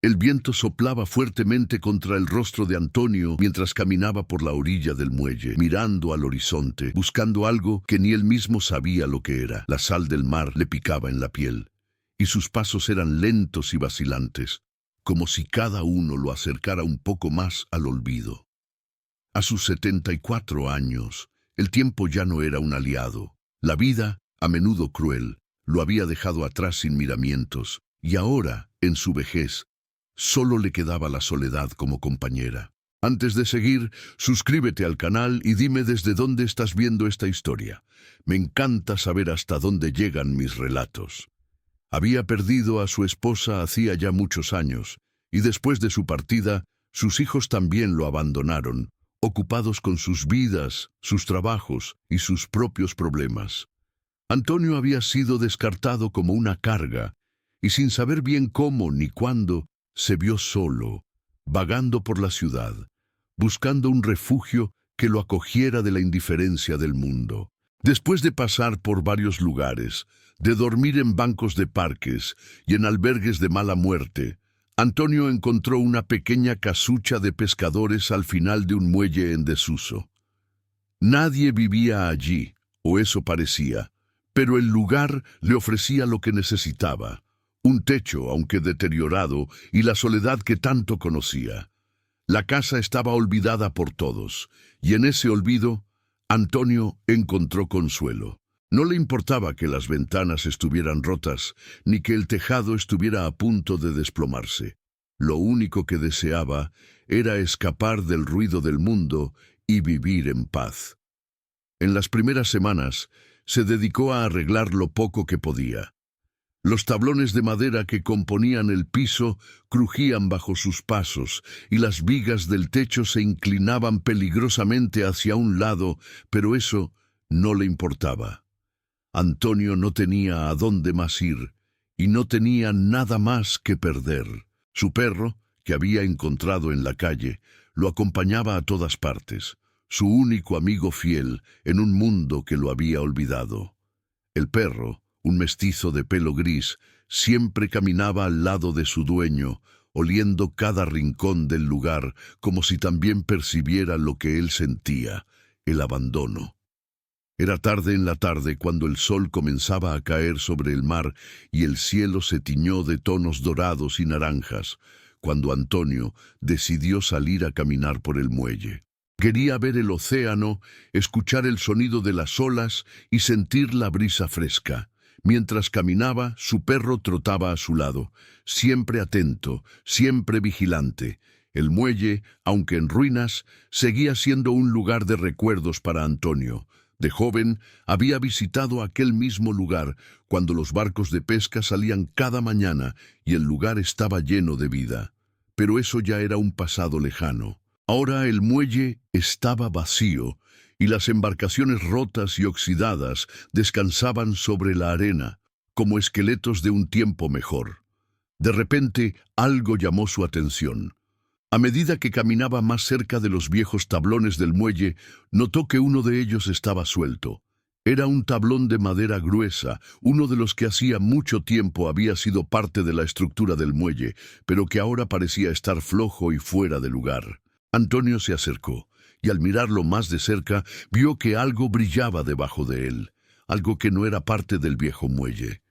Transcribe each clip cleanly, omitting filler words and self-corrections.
El viento soplaba fuertemente contra el rostro de Antonio mientras caminaba por la orilla del muelle, mirando al horizonte, buscando algo que ni él mismo sabía lo que era. La sal del mar le picaba en la piel, y sus pasos eran lentos y vacilantes, como si cada uno lo acercara un poco más al olvido. A sus 74 años, el tiempo ya no era un aliado. La vida, a menudo cruel, lo había dejado atrás sin miramientos, y ahora, en su vejez, solo le quedaba la soledad como compañera. Antes de seguir, suscríbete al canal y dime desde dónde estás viendo esta historia. Me encanta saber hasta dónde llegan mis relatos. Había perdido a su esposa hacía ya muchos años, y después de su partida, sus hijos también lo abandonaron, ocupados con sus vidas, sus trabajos y sus propios problemas. Antonio había sido descartado como una carga, y sin saber bien cómo ni cuándo, se vio solo, vagando por la ciudad, buscando un refugio que lo acogiera de la indiferencia del mundo. Después de pasar por varios lugares, de dormir en bancos de parques y en albergues de mala muerte, Antonio encontró una pequeña casucha de pescadores al final de un muelle en desuso. Nadie vivía allí, o eso parecía, pero el lugar le ofrecía lo que necesitaba: un techo, aunque deteriorado, y la soledad que tanto conocía. La casa estaba olvidada por todos, y en ese olvido, Antonio encontró consuelo. No le importaba que las ventanas estuvieran rotas, ni que el tejado estuviera a punto de desplomarse. Lo único que deseaba era escapar del ruido del mundo y vivir en paz. En las primeras semanas, se dedicó a arreglar lo poco que podía. Los tablones de madera que componían el piso crujían bajo sus pasos y las vigas del techo se inclinaban peligrosamente hacia un lado, pero eso no le importaba. Antonio no tenía a dónde más ir y no tenía nada más que perder. Su perro, que había encontrado en la calle, lo acompañaba a todas partes, su único amigo fiel en un mundo que lo había olvidado. El perro, un mestizo de pelo gris, siempre caminaba al lado de su dueño, oliendo cada rincón del lugar, como si también percibiera lo que él sentía: el abandono. Era tarde en la tarde cuando el sol comenzaba a caer sobre el mar y el cielo se tiñó de tonos dorados y naranjas, cuando Antonio decidió salir a caminar por el muelle. Quería ver el océano, escuchar el sonido de las olas y sentir la brisa fresca. Mientras caminaba, su perro trotaba a su lado, siempre atento, siempre vigilante. El muelle, aunque en ruinas, seguía siendo un lugar de recuerdos para Antonio. De joven, había visitado aquel mismo lugar cuando los barcos de pesca salían cada mañana y el lugar estaba lleno de vida. Pero eso ya era un pasado lejano. Ahora el muelle estaba vacío y las embarcaciones rotas y oxidadas descansaban sobre la arena, como esqueletos de un tiempo mejor. De repente, algo llamó su atención. A medida que caminaba más cerca de los viejos tablones del muelle, notó que uno de ellos estaba suelto. Era un tablón de madera gruesa, uno de los que hacía mucho tiempo había sido parte de la estructura del muelle, pero que ahora parecía estar flojo y fuera de lugar. Antonio se acercó, y al mirarlo más de cerca, vio que algo brillaba debajo de él, algo que no era parte del viejo muelle.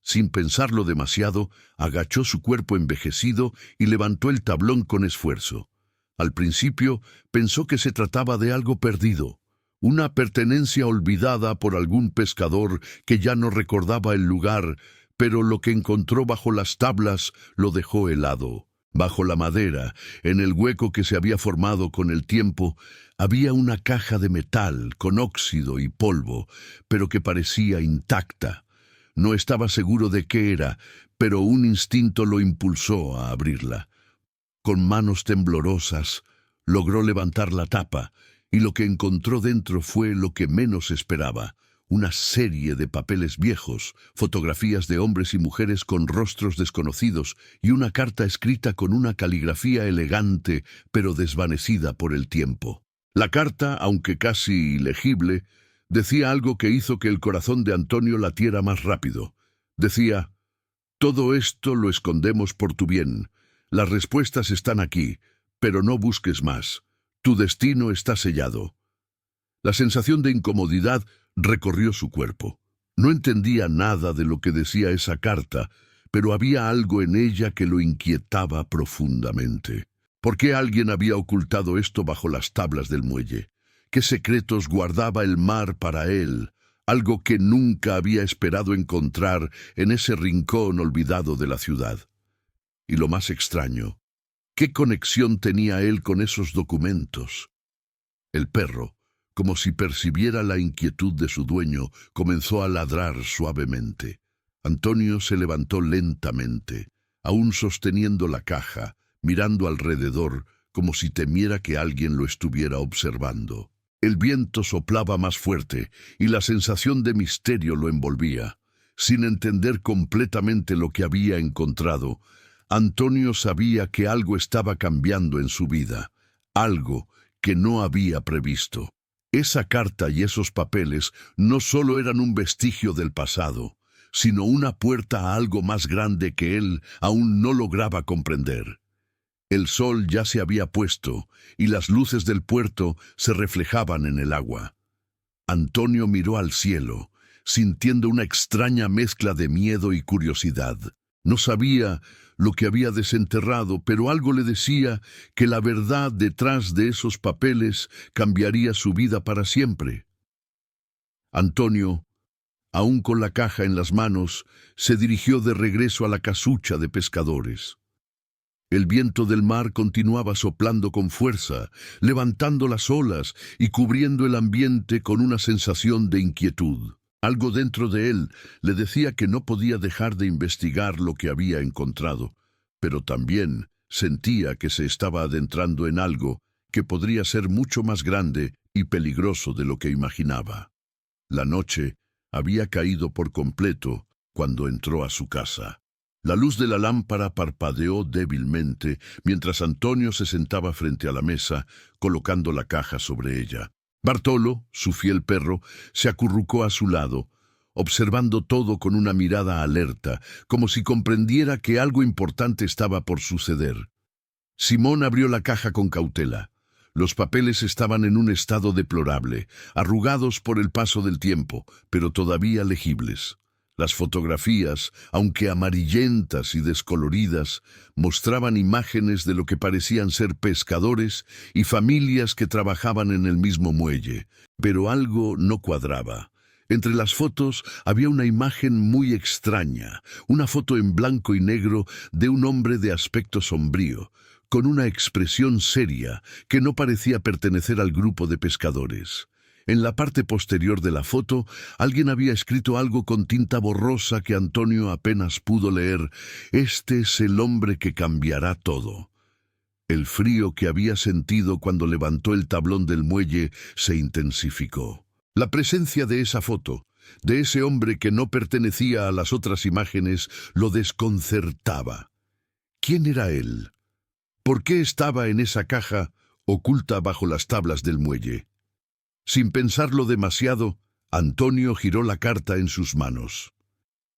Sin pensarlo demasiado, agachó su cuerpo envejecido y levantó el tablón con esfuerzo. Al principio, pensó que se trataba de algo perdido, una pertenencia olvidada por algún pescador que ya no recordaba el lugar, pero lo que encontró bajo las tablas lo dejó helado. Bajo la madera, en el hueco que se había formado con el tiempo, había una caja de metal con óxido y polvo, pero que parecía intacta. No estaba seguro de qué era, pero un instinto lo impulsó a abrirla. Con manos temblorosas, logró levantar la tapa, y lo que encontró dentro fue lo que menos esperaba: una serie de papeles viejos, fotografías de hombres y mujeres con rostros desconocidos y una carta escrita con una caligrafía elegante, pero desvanecida por el tiempo. La carta, aunque casi ilegible, decía algo que hizo que el corazón de Antonio latiera más rápido. Decía: «Todo esto lo escondemos por tu bien. Las respuestas están aquí, pero no busques más. Tu destino está sellado. La sensación de incomodidad recorrió su cuerpo. No entendía nada de lo que decía esa carta, pero había algo en ella que lo inquietaba profundamente. ¿Por qué alguien había ocultado esto bajo las tablas del muelle? ¿Qué secretos guardaba el mar para él? Algo que nunca había esperado encontrar en ese rincón olvidado de la ciudad. Y lo más extraño, ¿qué conexión tenía él con esos documentos? El perro, como si percibiera la inquietud de su dueño, comenzó a ladrar suavemente. Antonio se levantó lentamente, aún sosteniendo la caja, mirando alrededor, como si temiera que alguien lo estuviera observando. El viento soplaba más fuerte y la sensación de misterio lo envolvía. Sin entender completamente lo que había encontrado, Antonio sabía que algo estaba cambiando en su vida, algo que no había previsto. Esa carta y esos papeles no solo eran un vestigio del pasado, sino una puerta a algo más grande que él aún no lograba comprender. El sol ya se había puesto y las luces del puerto se reflejaban en el agua. Antonio miró al cielo, sintiendo una extraña mezcla de miedo y curiosidad. No sabía lo que había desenterrado, pero algo le decía que la verdad detrás de esos papeles cambiaría su vida para siempre. Antonio, aún con la caja en las manos, se dirigió de regreso a la casucha de pescadores. El viento del mar continuaba soplando con fuerza, levantando las olas y cubriendo el ambiente con una sensación de inquietud. Algo dentro de él le decía que no podía dejar de investigar lo que había encontrado, pero también sentía que se estaba adentrando en algo que podría ser mucho más grande y peligroso de lo que imaginaba. La noche había caído por completo cuando entró a su casa. La luz de la lámpara parpadeó débilmente mientras Antonio se sentaba frente a la mesa, colocando la caja sobre ella. Bartolo, su fiel perro, se acurrucó a su lado, observando todo con una mirada alerta, como si comprendiera que algo importante estaba por suceder. Simón abrió la caja con cautela. Los papeles estaban en un estado deplorable, arrugados por el paso del tiempo, pero todavía legibles. Las fotografías, aunque amarillentas y descoloridas, mostraban imágenes de lo que parecían ser pescadores y familias que trabajaban en el mismo muelle, pero algo no cuadraba. Entre las fotos había una imagen muy extraña, una foto en blanco y negro de un hombre de aspecto sombrío, con una expresión seria que no parecía pertenecer al grupo de pescadores. En la parte posterior de la foto, alguien había escrito algo con tinta borrosa que Antonio apenas pudo leer. «Este es el hombre que cambiará todo». El frío que había sentido cuando levantó el tablón del muelle se intensificó. La presencia de esa foto, de ese hombre que no pertenecía a las otras imágenes, lo desconcertaba. ¿Quién era él? ¿Por qué estaba en esa caja oculta bajo las tablas del muelle? Sin pensarlo demasiado, Antonio giró la carta en sus manos.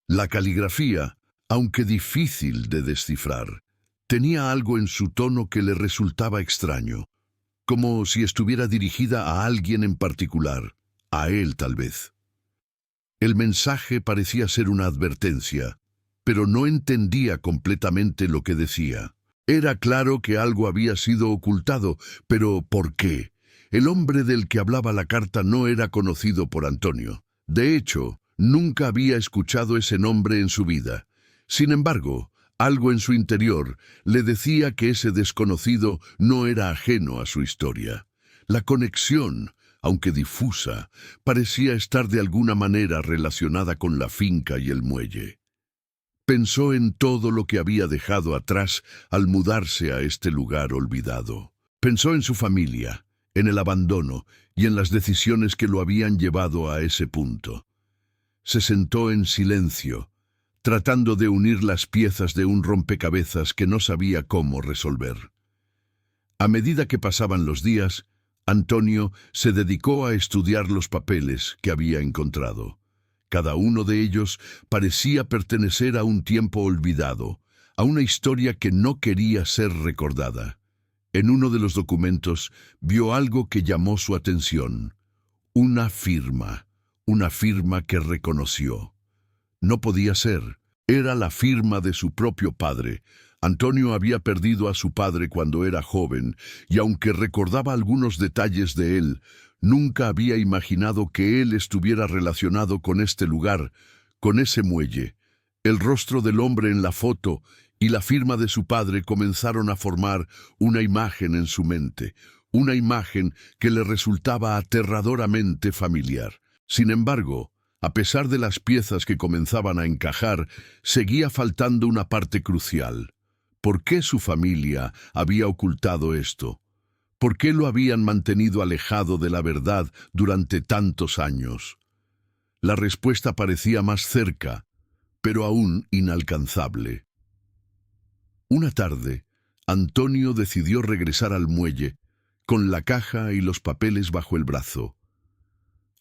La caligrafía, aunque difícil de descifrar, tenía algo en su tono que le resultaba extraño, como si estuviera dirigida a alguien en particular, a él tal vez. El mensaje parecía ser una advertencia, pero no entendía completamente lo que decía. Era claro que algo había sido ocultado, pero ¿por qué? El hombre del que hablaba la carta no era conocido por Antonio. De hecho, nunca había escuchado ese nombre en su vida. Sin embargo, algo en su interior le decía que ese desconocido no era ajeno a su historia. La conexión, aunque difusa, parecía estar de alguna manera relacionada con la finca y el muelle. Pensó en todo lo que había dejado atrás al mudarse a este lugar olvidado. Pensó en su familia, en el abandono y en las decisiones que lo habían llevado a ese punto. Se sentó en silencio, tratando de unir las piezas de un rompecabezas que no sabía cómo resolver. A medida que pasaban los días, Antonio se dedicó a estudiar los papeles que había encontrado. Cada uno de ellos parecía pertenecer a un tiempo olvidado, a una historia que no quería ser recordada. En uno de los documentos vio algo que llamó su atención. Una firma que reconoció. No podía ser. Era la firma de su propio padre. Antonio había perdido a su padre cuando era joven, y aunque recordaba algunos detalles de él, nunca había imaginado que él estuviera relacionado con este lugar, con ese muelle. El rostro del hombre en la foto y la firma de su padre comenzaron a formar una imagen en su mente, una imagen que le resultaba aterradoramente familiar. Sin embargo, a pesar de las piezas que comenzaban a encajar, seguía faltando una parte crucial. ¿Por qué su familia había ocultado esto? ¿Por qué lo habían mantenido alejado de la verdad durante tantos años? La respuesta parecía más cerca, pero aún inalcanzable. Una tarde, Antonio decidió regresar al muelle, con la caja y los papeles bajo el brazo.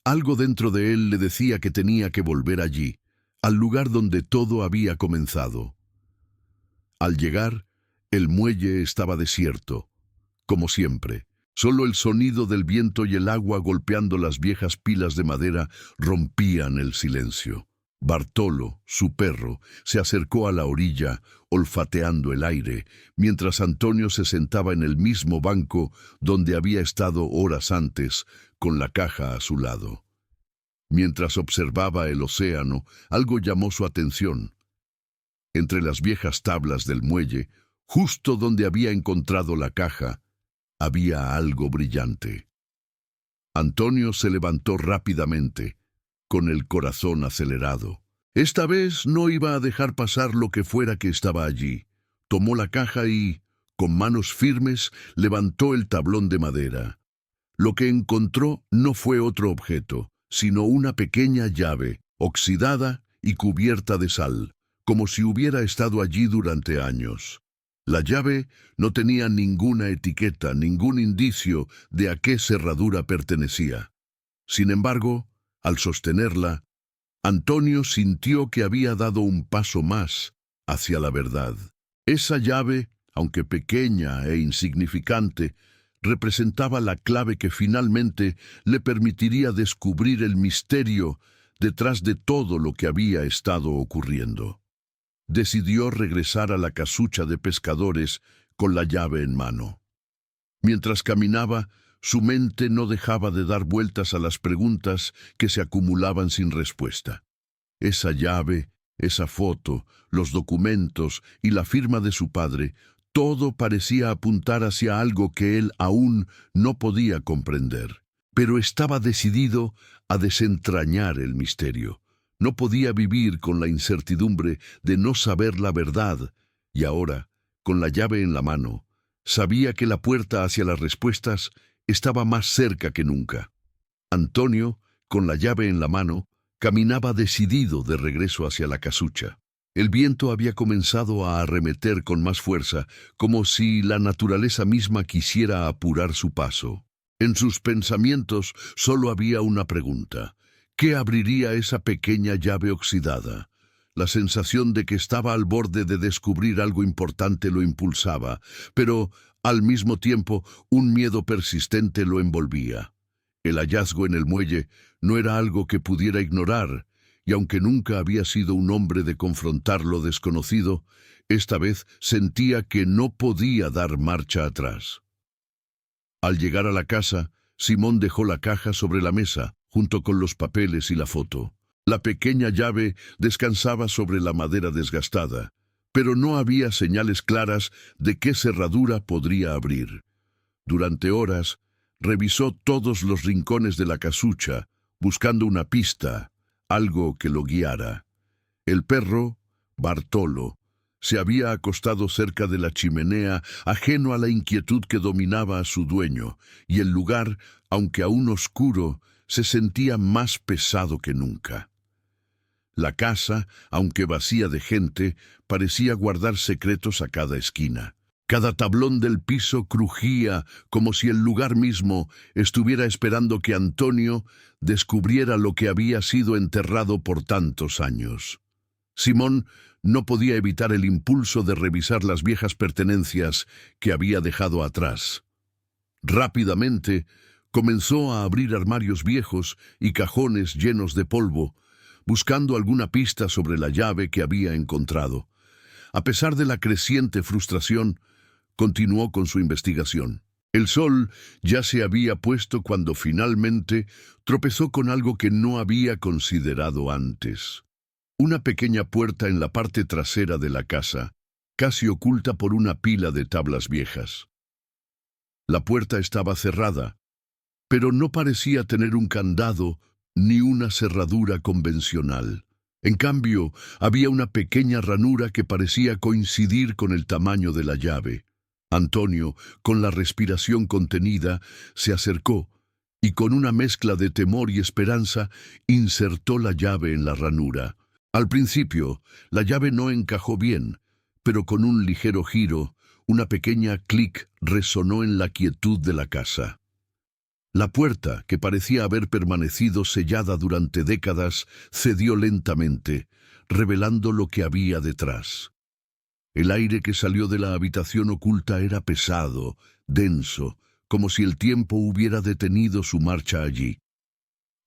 Algo dentro de él le decía que tenía que volver allí, al lugar donde todo había comenzado. Al llegar, el muelle estaba desierto, como siempre. Solo el sonido del viento y el agua golpeando las viejas pilas de madera rompían el silencio. Bartolo, su perro, se acercó a la orilla, olfateando el aire, mientras Antonio se sentaba en el mismo banco donde había estado horas antes, con la caja a su lado. Mientras observaba el océano, algo llamó su atención. Entre las viejas tablas del muelle, justo donde había encontrado la caja, había algo brillante. Antonio se levantó rápidamente, con el corazón acelerado. Esta vez no iba a dejar pasar lo que fuera que estaba allí. Tomó la caja y, con manos firmes, levantó el tablón de madera. Lo que encontró no fue otro objeto, sino una pequeña llave, oxidada y cubierta de sal, como si hubiera estado allí durante años. La llave no tenía ninguna etiqueta, ningún indicio de a qué cerradura pertenecía. Sin embargo, al sostenerla, Antonio sintió que había dado un paso más hacia la verdad. Esa llave, aunque pequeña e insignificante, representaba la clave que finalmente le permitiría descubrir el misterio detrás de todo lo que había estado ocurriendo. Decidió regresar a la casucha de pescadores con la llave en mano. Mientras caminaba, su mente no dejaba de dar vueltas a las preguntas que se acumulaban sin respuesta. Esa llave, esa foto, los documentos y la firma de su padre, todo parecía apuntar hacia algo que él aún no podía comprender. Pero estaba decidido a desentrañar el misterio. No podía vivir con la incertidumbre de no saber la verdad, y ahora, con la llave en la mano, sabía que la puerta hacia las respuestas estaba más cerca que nunca. Antonio, con la llave en la mano, caminaba decidido de regreso hacia la casucha. El viento había comenzado a arremeter con más fuerza, como si la naturaleza misma quisiera apurar su paso. En sus pensamientos solo había una pregunta: ¿qué abriría esa pequeña llave oxidada? La sensación de que estaba al borde de descubrir algo importante lo impulsaba, pero al mismo tiempo un miedo persistente lo envolvía. El hallazgo en el muelle no era algo que pudiera ignorar, y aunque nunca había sido un hombre de confrontar lo desconocido, esta vez sentía que no podía dar marcha atrás. Al llegar a la casa, Simón dejó la caja sobre la mesa, junto con los papeles y la foto. La pequeña llave descansaba sobre la madera desgastada, pero no había señales claras de qué cerradura podría abrir. Durante horas, revisó todos los rincones de la casucha, buscando una pista, algo que lo guiara. El perro, Bartolo, se había acostado cerca de la chimenea, ajeno a la inquietud que dominaba a su dueño, y el lugar, aunque aún oscuro, se sentía más pesado que nunca. La casa, aunque vacía de gente, parecía guardar secretos a cada esquina. Cada tablón del piso crujía como si el lugar mismo estuviera esperando que Antonio descubriera lo que había sido enterrado por tantos años. Simón no podía evitar el impulso de revisar las viejas pertenencias que había dejado atrás. Rápidamente comenzó a abrir armarios viejos y cajones llenos de polvo, buscando alguna pista sobre la llave que había encontrado. A pesar de la creciente frustración, continuó con su investigación. El sol ya se había puesto cuando finalmente tropezó con algo que no había considerado antes. Una pequeña puerta en la parte trasera de la casa, casi oculta por una pila de tablas viejas. La puerta estaba cerrada, pero no parecía tener un candado ni una cerradura convencional. En cambio, había una pequeña ranura que parecía coincidir con el tamaño de la llave. Antonio, con la respiración contenida, se acercó y con una mezcla de temor y esperanza insertó la llave en la ranura. Al principio, la llave no encajó bien, pero con un ligero giro, una pequeña clic resonó en la quietud de la casa. La puerta, que parecía haber permanecido sellada durante décadas, cedió lentamente, revelando lo que había detrás. El aire que salió de la habitación oculta era pesado, denso, como si el tiempo hubiera detenido su marcha allí.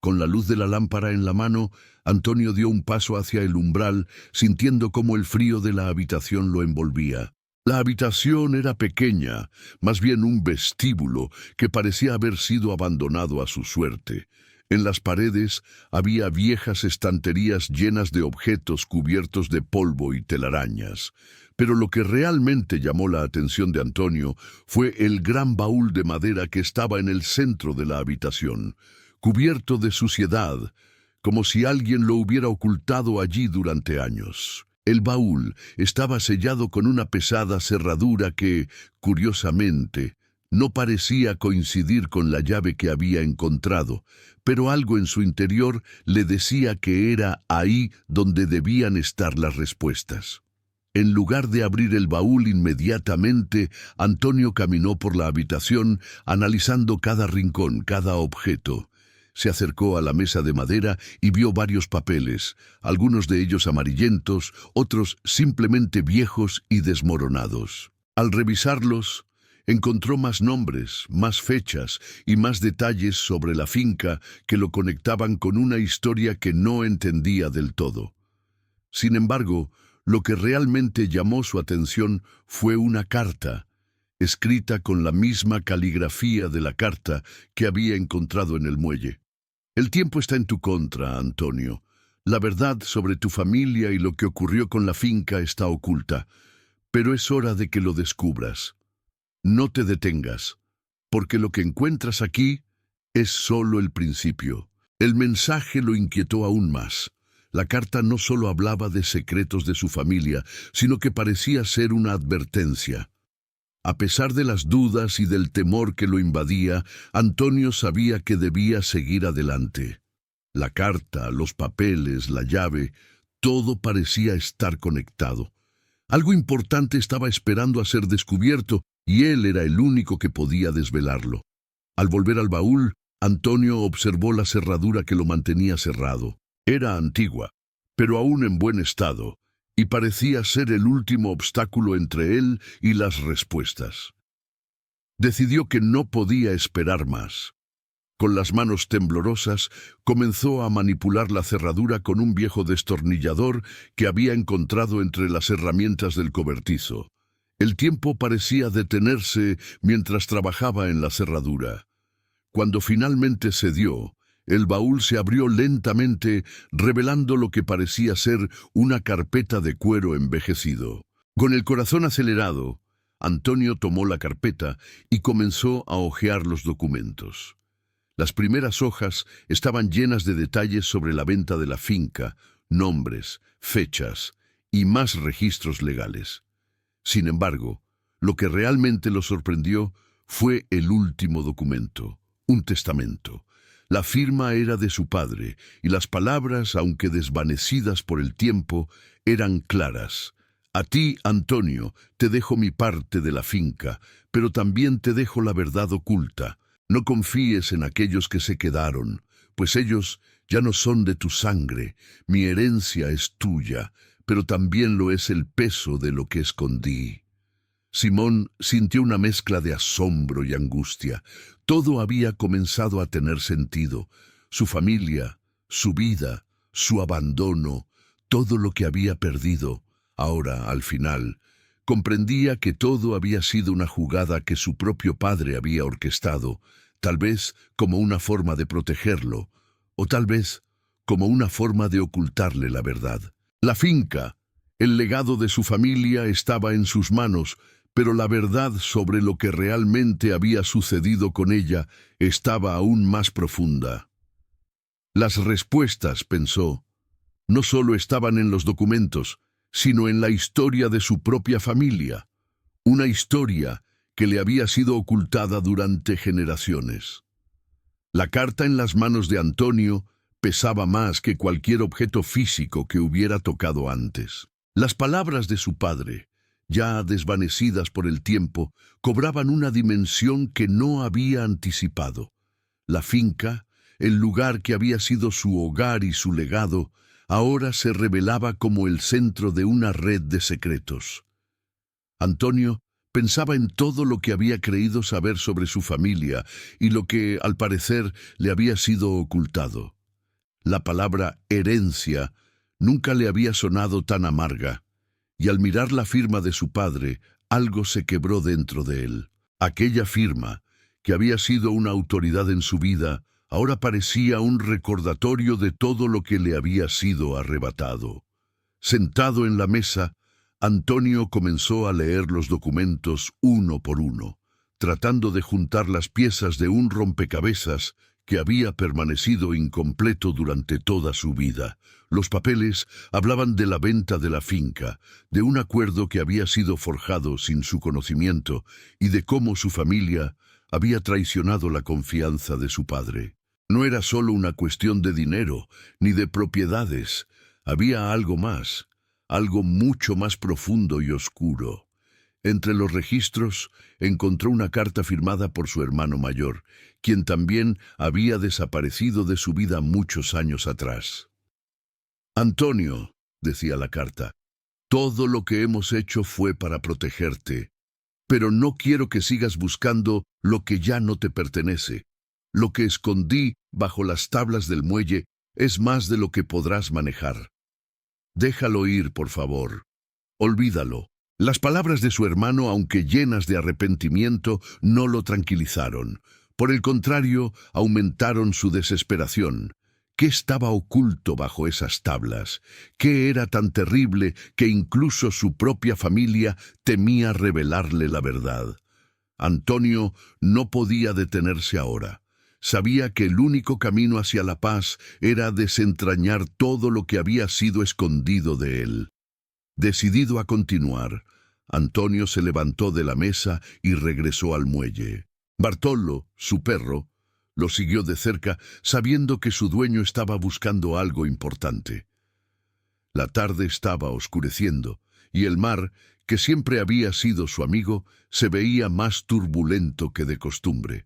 Con la luz de la lámpara en la mano, Antonio dio un paso hacia el umbral, sintiendo cómo el frío de la habitación lo envolvía. La habitación era pequeña, más bien un vestíbulo que parecía haber sido abandonado a su suerte. En las paredes había viejas estanterías llenas de objetos cubiertos de polvo y telarañas. Pero lo que realmente llamó la atención de Antonio fue el gran baúl de madera que estaba en el centro de la habitación, cubierto de suciedad, como si alguien lo hubiera ocultado allí durante años. El baúl estaba sellado con una pesada cerradura que, curiosamente, no parecía coincidir con la llave que había encontrado, pero algo en su interior le decía que era ahí donde debían estar las respuestas. En lugar de abrir el baúl inmediatamente, Antonio caminó por la habitación, analizando cada rincón, cada objeto. Se acercó a la mesa de madera y vio varios papeles, algunos de ellos amarillentos, otros simplemente viejos y desmoronados. Al revisarlos, encontró más nombres, más fechas y más detalles sobre la finca que lo conectaban con una historia que no entendía del todo. Sin embargo, lo que realmente llamó su atención fue una carta, escrita con la misma caligrafía de la carta que había encontrado en el muelle. El tiempo está en tu contra, Antonio. La verdad sobre tu familia y lo que ocurrió con la finca está oculta, pero es hora de que lo descubras. No te detengas, porque lo que encuentras aquí es solo el principio. El mensaje lo inquietó aún más. La carta no solo hablaba de secretos de su familia, sino que parecía ser una advertencia. A pesar de las dudas y del temor que lo invadía, Antonio sabía que debía seguir adelante. La carta, los papeles, la llave, todo parecía estar conectado. Algo importante estaba esperando a ser descubierto, y él era el único que podía desvelarlo. Al volver al baúl, Antonio observó la cerradura que lo mantenía cerrado. Era antigua, pero aún en buen estado, y parecía ser el último obstáculo entre él y las respuestas. Decidió que no podía esperar más. Con las manos temblorosas, comenzó a manipular la cerradura con un viejo destornillador que había encontrado entre las herramientas del cobertizo. El tiempo parecía detenerse mientras trabajaba en la cerradura. Cuando finalmente cedió, el baúl se abrió lentamente, revelando lo que parecía ser una carpeta de cuero envejecido. Con el corazón acelerado, Antonio tomó la carpeta y comenzó a hojear los documentos. Las primeras hojas estaban llenas de detalles sobre la venta de la finca, nombres, fechas y más registros legales. Sin embargo, lo que realmente lo sorprendió fue el último documento, un testamento. La firma era de su padre, y las palabras, aunque desvanecidas por el tiempo, eran claras. A ti, Antonio, te dejo mi parte de la finca, pero también te dejo la verdad oculta. No confíes en aquellos que se quedaron, pues ellos ya no son de tu sangre. Mi herencia es tuya, pero también lo es el peso de lo que escondí. Simón sintió una mezcla de asombro y angustia. Todo había comenzado a tener sentido. Su familia, su vida, su abandono, todo lo que había perdido. Ahora, al final, comprendía que todo había sido una jugada que su propio padre había orquestado, tal vez como una forma de protegerlo, o tal vez como una forma de ocultarle la verdad. La finca, el legado de su familia estaba en sus manos, pero la verdad sobre lo que realmente había sucedido con ella estaba aún más profunda. Las respuestas, pensó, no solo estaban en los documentos, sino en la historia de su propia familia, una historia que le había sido ocultada durante generaciones. La carta en las manos de Antonio pesaba más que cualquier objeto físico que hubiera tocado antes. Las palabras de su padre, ya desvanecidas por el tiempo, cobraban una dimensión que no había anticipado. La finca, el lugar que había sido su hogar y su legado, ahora se revelaba como el centro de una red de secretos. Antonio pensaba en todo lo que había creído saber sobre su familia y lo que, al parecer, le había sido ocultado. La palabra herencia nunca le había sonado tan amarga, y al mirar la firma de su padre, algo se quebró dentro de él. Aquella firma, que había sido una autoridad en su vida, ahora parecía un recordatorio de todo lo que le había sido arrebatado. Sentado en la mesa, Antonio comenzó a leer los documentos uno por uno, tratando de juntar las piezas de un rompecabezas que había permanecido incompleto durante toda su vida. Los papeles hablaban de la venta de la finca, de un acuerdo que había sido forjado sin su conocimiento y de cómo su familia había traicionado la confianza de su padre. No era solo una cuestión de dinero, ni de propiedades. Había algo más, algo mucho más profundo y oscuro. Entre los registros encontró una carta firmada por su hermano mayor, quien también había desaparecido de su vida muchos años atrás. «Antonio», decía la carta, «todo lo que hemos hecho fue para protegerte, pero no quiero que sigas buscando lo que ya no te pertenece. Lo que escondí bajo las tablas del muelle es más de lo que podrás manejar. Déjalo ir, por favor. Olvídalo». Las palabras de su hermano, aunque llenas de arrepentimiento, no lo tranquilizaron. Por el contrario, aumentaron su desesperación. ¿Qué estaba oculto bajo esas tablas? ¿Qué era tan terrible que incluso su propia familia temía revelarle la verdad? Antonio no podía detenerse ahora. Sabía que el único camino hacia la paz era desentrañar todo lo que había sido escondido de él. Decidido a continuar, Antonio se levantó de la mesa y regresó al muelle. Bartolo, su perro, lo siguió de cerca, sabiendo que su dueño estaba buscando algo importante. La tarde estaba oscureciendo, y el mar, que siempre había sido su amigo, se veía más turbulento que de costumbre.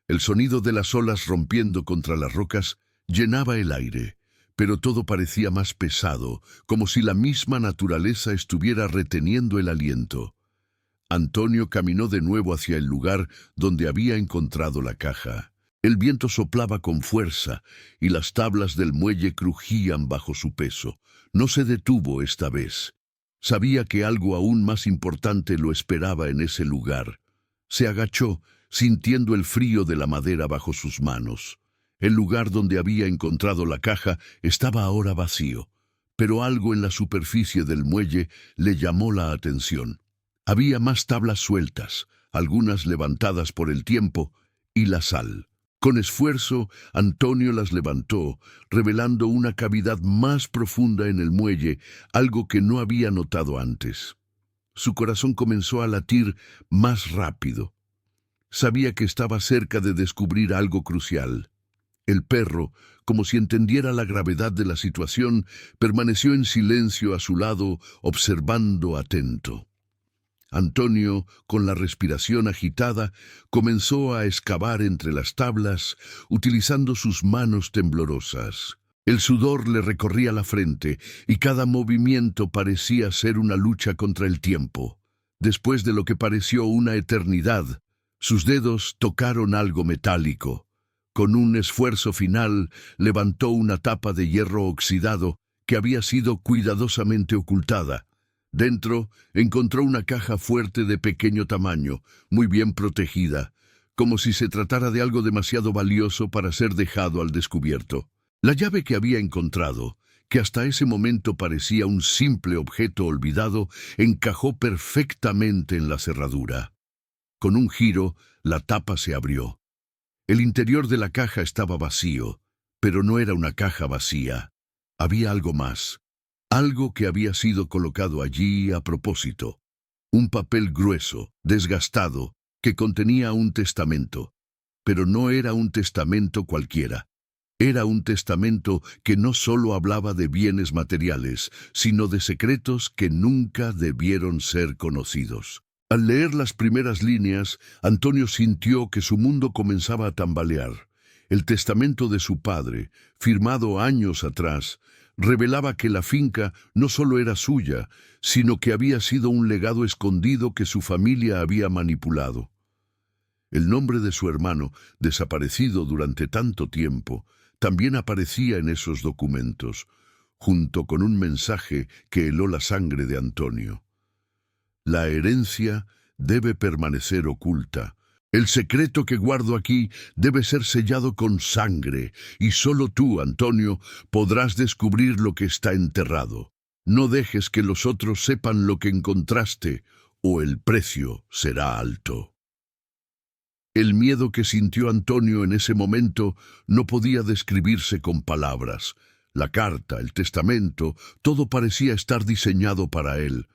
El sonido de las olas rompiendo contra las rocas llenaba el aire, pero todo parecía más pesado, como si la misma naturaleza estuviera reteniendo el aliento. Antonio caminó de nuevo hacia el lugar donde había encontrado la caja. El viento soplaba con fuerza y las tablas del muelle crujían bajo su peso. No se detuvo esta vez. Sabía que algo aún más importante lo esperaba en ese lugar. Se agachó, sintiendo el frío de la madera bajo sus manos. El lugar donde había encontrado la caja estaba ahora vacío, pero algo en la superficie del muelle le llamó la atención. Había más tablas sueltas, algunas levantadas por el tiempo, y la sal. Con esfuerzo, Antonio las levantó, revelando una cavidad más profunda en el muelle, algo que no había notado antes. Su corazón comenzó a latir más rápido. Sabía que estaba cerca de descubrir algo crucial. El perro, como si entendiera la gravedad de la situación, permaneció en silencio a su lado, observando atento. Antonio, con la respiración agitada, comenzó a excavar entre las tablas, utilizando sus manos temblorosas. El sudor le recorría la frente y cada movimiento parecía ser una lucha contra el tiempo. Después de lo que pareció una eternidad, sus dedos tocaron algo metálico. Con un esfuerzo final, levantó una tapa de hierro oxidado que había sido cuidadosamente ocultada. Dentro encontró una caja fuerte de pequeño tamaño, muy bien protegida, como si se tratara de algo demasiado valioso para ser dejado al descubierto. La llave que había encontrado, que hasta ese momento parecía un simple objeto olvidado, encajó perfectamente en la cerradura. Con un giro, la tapa se abrió. El interior de la caja estaba vacío, pero no era una caja vacía. Había algo más, algo que había sido colocado allí a propósito. Un papel grueso, desgastado, que contenía un testamento. Pero no era un testamento cualquiera. Era un testamento que no solo hablaba de bienes materiales, sino de secretos que nunca debieron ser conocidos. Al leer las primeras líneas, Antonio sintió que su mundo comenzaba a tambalear. El testamento de su padre, firmado años atrás, revelaba que la finca no solo era suya, sino que había sido un legado escondido que su familia había manipulado. El nombre de su hermano, desaparecido durante tanto tiempo, también aparecía en esos documentos, junto con un mensaje que heló la sangre de Antonio. La herencia debe permanecer oculta. El secreto que guardo aquí debe ser sellado con sangre, y solo tú, Antonio, podrás descubrir lo que está enterrado. No dejes que los otros sepan lo que encontraste, o el precio será alto. El miedo que sintió Antonio en ese momento no podía describirse con palabras. La carta, el testamento, todo parecía estar diseñado para él,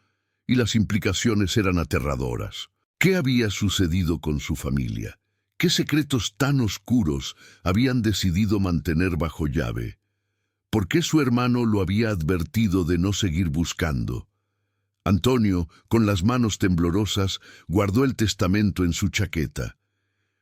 y las implicaciones eran aterradoras. ¿Qué había sucedido con su familia? ¿Qué secretos tan oscuros habían decidido mantener bajo llave? ¿Por qué su hermano lo había advertido de no seguir buscando? Antonio, con las manos temblorosas, guardó el testamento en su chaqueta.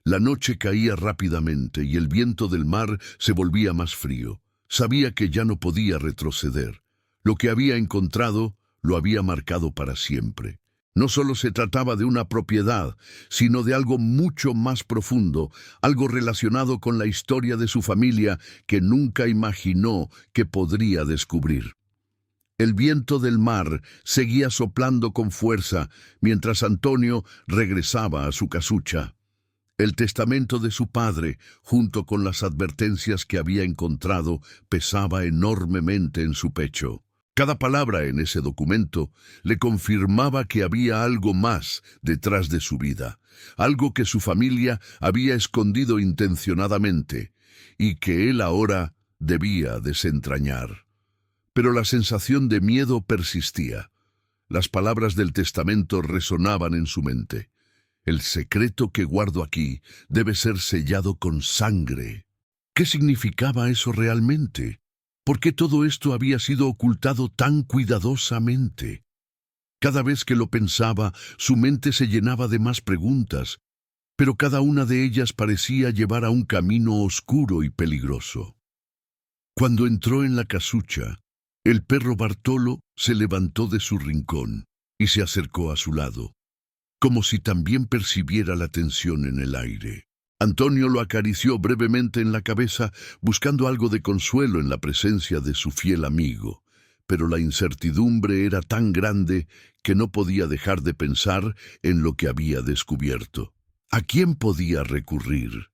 La noche caía rápidamente y el viento del mar se volvía más frío. Sabía que ya no podía retroceder. Lo que había encontrado lo había marcado para siempre. No solo se trataba de una propiedad, sino de algo mucho más profundo, algo relacionado con la historia de su familia que nunca imaginó que podría descubrir. El viento del mar seguía soplando con fuerza mientras Antonio regresaba a su casucha. El testamento de su padre, junto con las advertencias que había encontrado, pesaba enormemente en su pecho. Cada palabra en ese documento le confirmaba que había algo más detrás de su vida, algo que su familia había escondido intencionadamente y que él ahora debía desentrañar. Pero la sensación de miedo persistía. Las palabras del testamento resonaban en su mente. El secreto que guardo aquí debe ser sellado con sangre. ¿Qué significaba eso realmente? ¿Por qué todo esto había sido ocultado tan cuidadosamente? Cada vez que lo pensaba, su mente se llenaba de más preguntas, pero cada una de ellas parecía llevar a un camino oscuro y peligroso. Cuando entró en la casucha, el perro Bartolo se levantó de su rincón y se acercó a su lado, como si también percibiera la tensión en el aire. Antonio lo acarició brevemente en la cabeza, buscando algo de consuelo en la presencia de su fiel amigo, pero la incertidumbre era tan grande que no podía dejar de pensar en lo que había descubierto. ¿A quién podía recurrir?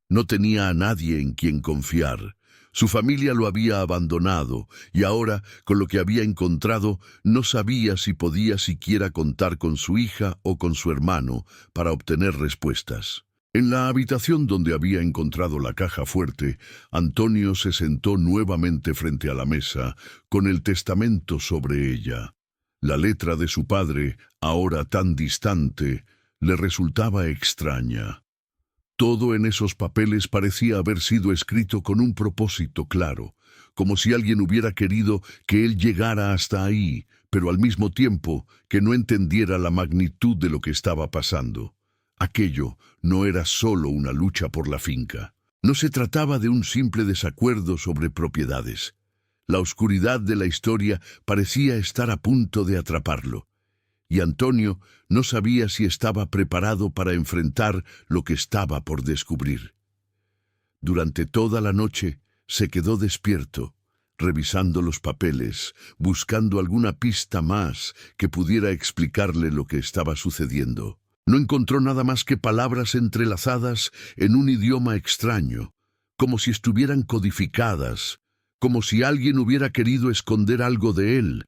No tenía a nadie en quien confiar. Su familia lo había abandonado y ahora, con lo que había encontrado, no sabía si podía siquiera contar con su hija o con su hermano para obtener respuestas. En la habitación donde había encontrado la caja fuerte, Antonio se sentó nuevamente frente a la mesa, con el testamento sobre ella. La letra de su padre, ahora tan distante, le resultaba extraña. Todo en esos papeles parecía haber sido escrito con un propósito claro, como si alguien hubiera querido que él llegara hasta ahí, pero al mismo tiempo que no entendiera la magnitud de lo que estaba pasando. Aquello no era solo una lucha por la finca. No se trataba de un simple desacuerdo sobre propiedades. La oscuridad de la historia parecía estar a punto de atraparlo, y Antonio no sabía si estaba preparado para enfrentar lo que estaba por descubrir. Durante toda la noche se quedó despierto, revisando los papeles, buscando alguna pista más que pudiera explicarle lo que estaba sucediendo. No encontró nada más que palabras entrelazadas en un idioma extraño, como si estuvieran codificadas, como si alguien hubiera querido esconder algo de él,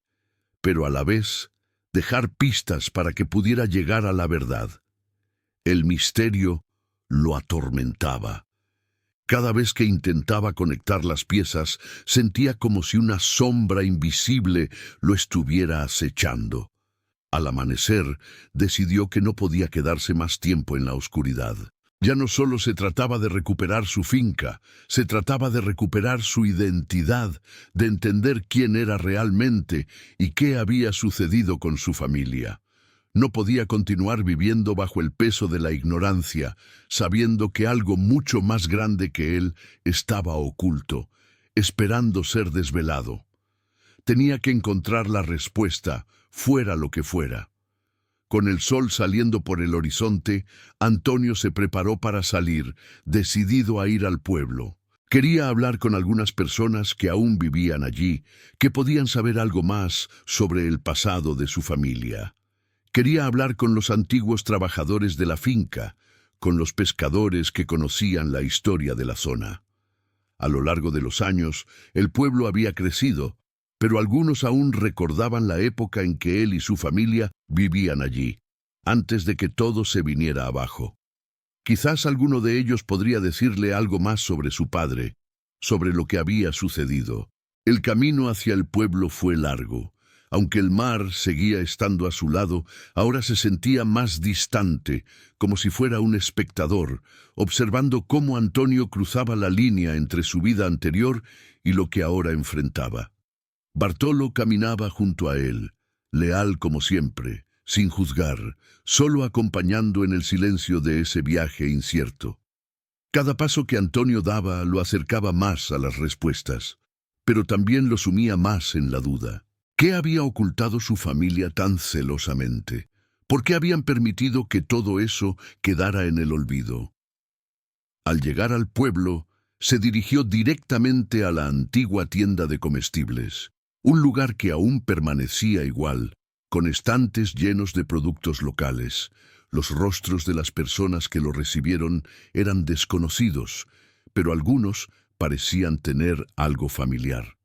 pero a la vez dejar pistas para que pudiera llegar a la verdad. El misterio lo atormentaba. Cada vez que intentaba conectar las piezas, sentía como si una sombra invisible lo estuviera acechando. Al amanecer, decidió que no podía quedarse más tiempo en la oscuridad. Ya no solo se trataba de recuperar su finca, se trataba de recuperar su identidad, de entender quién era realmente y qué había sucedido con su familia. No podía continuar viviendo bajo el peso de la ignorancia, sabiendo que algo mucho más grande que él estaba oculto, esperando ser desvelado. Tenía que encontrar la respuesta, fuera lo que fuera. Con el sol saliendo por el horizonte, Antonio se preparó para salir, decidido a ir al pueblo. Quería hablar con algunas personas que aún vivían allí, que podían saber algo más sobre el pasado de su familia. Quería hablar con los antiguos trabajadores de la finca, con los pescadores que conocían la historia de la zona. A lo largo de los años, el pueblo había crecido, pero algunos aún recordaban la época en que él y su familia vivían allí, antes de que todo se viniera abajo. Quizás alguno de ellos podría decirle algo más sobre su padre, sobre lo que había sucedido. El camino hacia el pueblo fue largo. Aunque el mar seguía estando a su lado, ahora se sentía más distante, como si fuera un espectador, observando cómo Antonio cruzaba la línea entre su vida anterior y lo que ahora enfrentaba. Bartolo caminaba junto a él, leal como siempre, sin juzgar, solo acompañando en el silencio de ese viaje incierto. Cada paso que Antonio daba lo acercaba más a las respuestas, pero también lo sumía más en la duda. ¿Qué había ocultado su familia tan celosamente? ¿Por qué habían permitido que todo eso quedara en el olvido? Al llegar al pueblo, se dirigió directamente a la antigua tienda de comestibles, un lugar que aún permanecía igual, con estantes llenos de productos locales. Los rostros de las personas que lo recibieron eran desconocidos, pero algunos parecían tener algo familiar.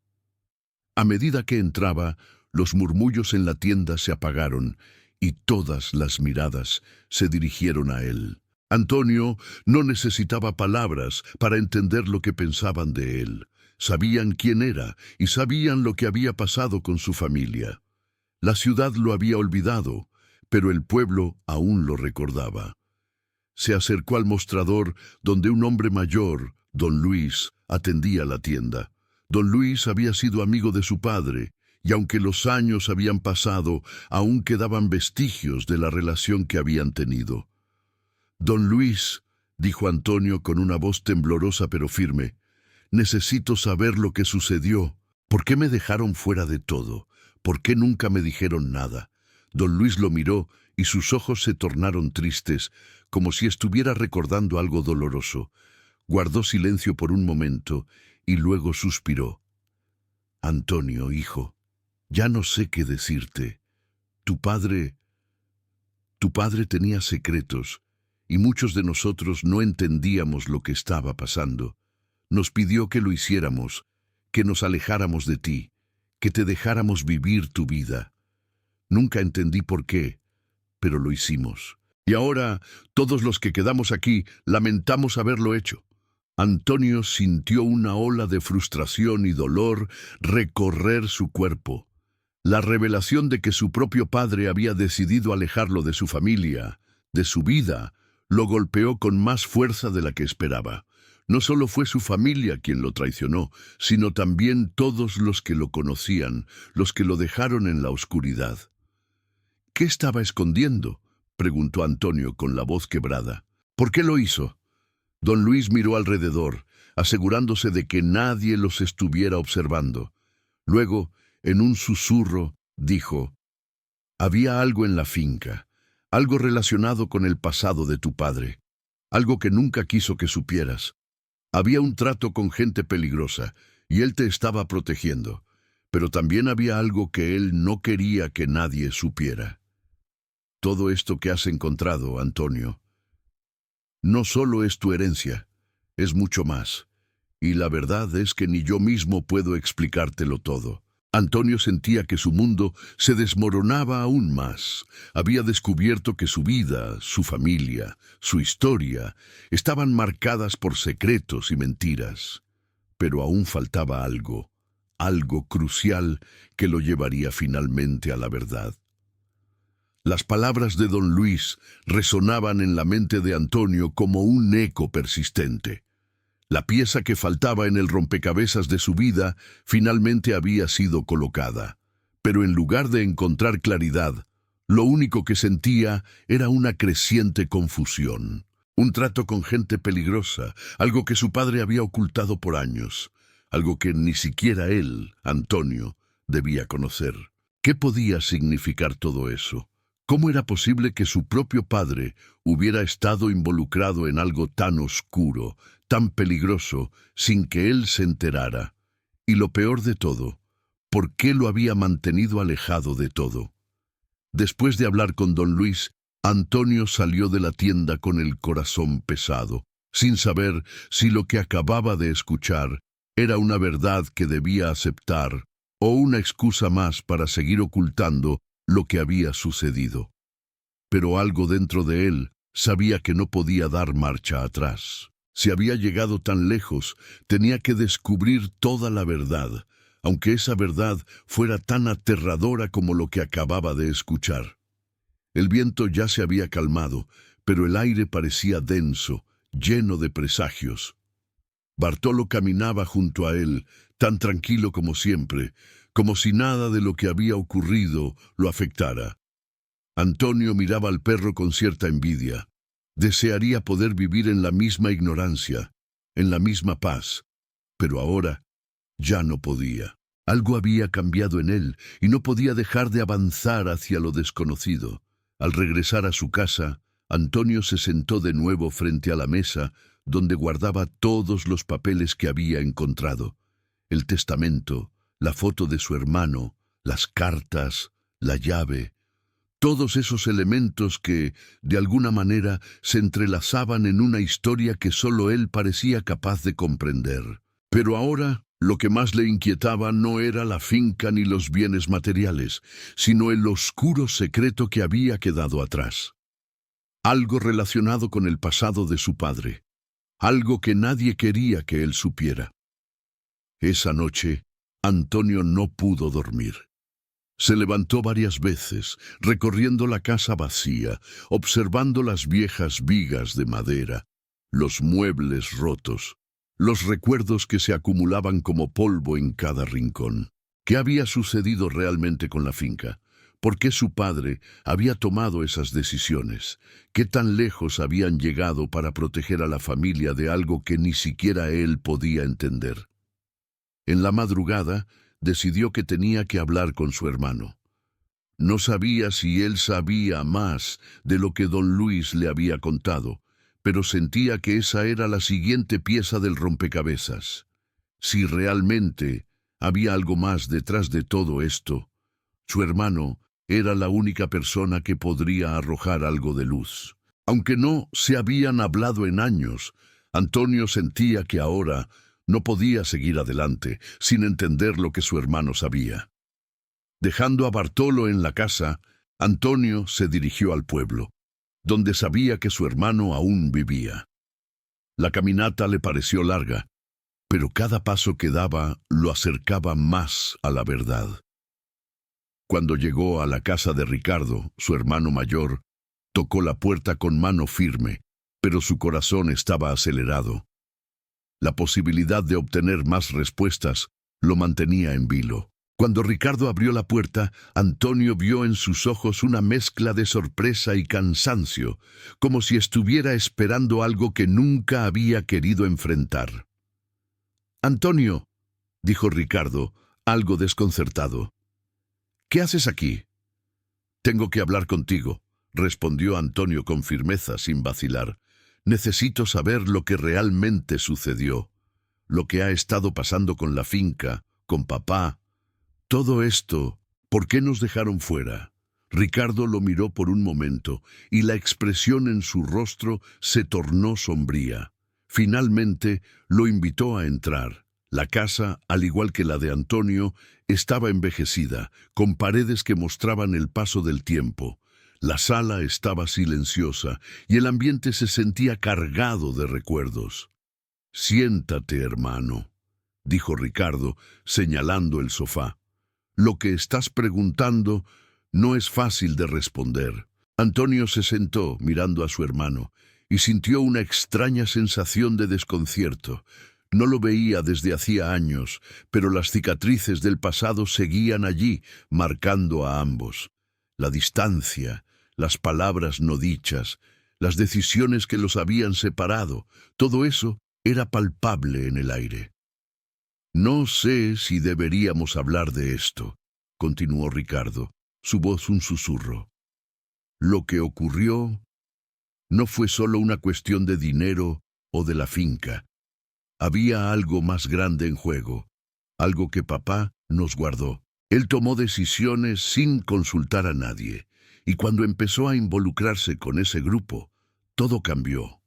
A medida que entraba, los murmullos en la tienda se apagaron y todas las miradas se dirigieron a él. Antonio no necesitaba palabras para entender lo que pensaban de él. Sabían quién era y sabían lo que había pasado con su familia. La ciudad lo había olvidado, pero el pueblo aún lo recordaba. Se acercó al mostrador donde un hombre mayor, don Luis, atendía la tienda. Don Luis había sido amigo de su padre, y aunque los años habían pasado, aún quedaban vestigios de la relación que habían tenido. «Don Luis», dijo Antonio con una voz temblorosa pero firme, «necesito saber lo que sucedió. ¿Por qué me dejaron fuera de todo? ¿Por qué nunca me dijeron nada?» Don Luis lo miró y sus ojos se tornaron tristes, como si estuviera recordando algo doloroso. Guardó silencio por un momento y luego suspiró. «Antonio, hijo, ya no sé qué decirte. Tu padre tenía secretos, y muchos de nosotros no entendíamos lo que estaba pasando. Nos pidió que lo hiciéramos, que nos alejáramos de ti, que te dejáramos vivir tu vida. Nunca entendí por qué, pero lo hicimos. Y ahora, todos los que quedamos aquí, lamentamos haberlo hecho». Antonio sintió una ola de frustración y dolor recorrer su cuerpo. La revelación de que su propio padre había decidido alejarlo de su familia, de su vida, lo golpeó con más fuerza de la que esperaba. No solo fue su familia quien lo traicionó, sino también todos los que lo conocían, los que lo dejaron en la oscuridad. «¿Qué estaba escondiendo?», preguntó Antonio con la voz quebrada. «¿Por qué lo hizo?». Don Luis miró alrededor, asegurándose de que nadie los estuviera observando. Luego, en un susurro, dijo: «Había algo en la finca, algo relacionado con el pasado de tu padre, algo que nunca quiso que supieras. Había un trato con gente peligrosa, y él te estaba protegiendo, pero también había algo que él no quería que nadie supiera. Todo esto que has encontrado, Antonio, no solo es tu herencia, es mucho más, y la verdad es que ni yo mismo puedo explicártelo todo». Antonio sentía que su mundo se desmoronaba aún más. Había descubierto que su vida, su familia, su historia, estaban marcadas por secretos y mentiras. Pero aún faltaba algo, algo crucial que lo llevaría finalmente a la verdad. Las palabras de don Luis resonaban en la mente de Antonio como un eco persistente. La pieza que faltaba en el rompecabezas de su vida finalmente había sido colocada. Pero en lugar de encontrar claridad, lo único que sentía era una creciente confusión. Un trato con gente peligrosa, algo que su padre había ocultado por años, algo que ni siquiera él, Antonio, debía conocer. ¿Qué podía significar todo eso? ¿Cómo era posible que su propio padre hubiera estado involucrado en algo tan oscuro, tan peligroso, sin que él se enterara? Y lo peor de todo, ¿por qué lo había mantenido alejado de todo? Después de hablar con don Luis, Antonio salió de la tienda con el corazón pesado, sin saber si lo que acababa de escuchar era una verdad que debía aceptar o una excusa más para seguir ocultando lo que había sucedido. Pero algo dentro de él sabía que no podía dar marcha atrás. Si había llegado tan lejos, tenía que descubrir toda la verdad, aunque esa verdad fuera tan aterradora como lo que acababa de escuchar. El viento ya se había calmado, pero el aire parecía denso, lleno de presagios. Bartolo caminaba junto a él, tan tranquilo como siempre, como si nada de lo que había ocurrido lo afectara. Antonio miraba al perro con cierta envidia. Desearía poder vivir en la misma ignorancia, en la misma paz, pero ahora ya no podía. Algo había cambiado en él y no podía dejar de avanzar hacia lo desconocido. Al regresar a su casa, Antonio se sentó de nuevo frente a la mesa donde guardaba todos los papeles que había encontrado: el testamento, la foto de su hermano, las cartas, la llave, todos esos elementos que, de alguna manera, se entrelazaban en una historia que solo él parecía capaz de comprender. Pero ahora, lo que más le inquietaba no era la finca ni los bienes materiales, sino el oscuro secreto que había quedado atrás. Algo relacionado con el pasado de su padre, algo que nadie quería que él supiera. Esa noche, Antonio no pudo dormir. Se levantó varias veces, recorriendo la casa vacía, observando las viejas vigas de madera, los muebles rotos, los recuerdos que se acumulaban como polvo en cada rincón. ¿Qué había sucedido realmente con la finca? ¿Por qué su padre había tomado esas decisiones? ¿Qué tan lejos habían llegado para proteger a la familia de algo que ni siquiera él podía entender? En la madrugada, decidió que tenía que hablar con su hermano. No sabía si él sabía más de lo que don Luis le había contado, pero sentía que esa era la siguiente pieza del rompecabezas. Si realmente había algo más detrás de todo esto, su hermano era la única persona que podría arrojar algo de luz. Aunque no se habían hablado en años, Antonio sentía que ahora no podía seguir adelante sin entender lo que su hermano sabía. Dejando a Bartolo en la casa, Antonio se dirigió al pueblo, donde sabía que su hermano aún vivía. La caminata le pareció larga, pero cada paso que daba lo acercaba más a la verdad. Cuando llegó a la casa de Ricardo, su hermano mayor, tocó la puerta con mano firme, pero su corazón estaba acelerado. La posibilidad de obtener más respuestas lo mantenía en vilo. Cuando Ricardo abrió la puerta, Antonio vio en sus ojos una mezcla de sorpresa y cansancio, como si estuviera esperando algo que nunca había querido enfrentar. «Antonio», dijo Ricardo, algo desconcertado, «¿qué haces aquí?» «Tengo que hablar contigo», respondió Antonio con firmeza, sin vacilar. «Necesito saber lo que realmente sucedió, lo que ha estado pasando con la finca, con papá. Todo esto, ¿por qué nos dejaron fuera?» Ricardo lo miró por un momento y la expresión en su rostro se tornó sombría. Finalmente lo invitó a entrar. La casa, al igual que la de Antonio, estaba envejecida, con paredes que mostraban el paso del tiempo. La sala estaba silenciosa y el ambiente se sentía cargado de recuerdos. «Siéntate, hermano», dijo Ricardo, señalando el sofá. «Lo que estás preguntando no es fácil de responder». Antonio se sentó mirando a su hermano y sintió una extraña sensación de desconcierto. No lo veía desde hacía años, pero las cicatrices del pasado seguían allí, marcando a ambos. La distancia, las palabras no dichas, las decisiones que los habían separado, todo eso era palpable en el aire. «No sé si deberíamos hablar de esto», continuó Ricardo, su voz un susurro. «Lo que ocurrió no fue solo una cuestión de dinero o de la finca. Había algo más grande en juego, algo que papá nos guardó. Él tomó decisiones sin consultar a nadie, y cuando empezó a involucrarse con ese grupo, todo cambió».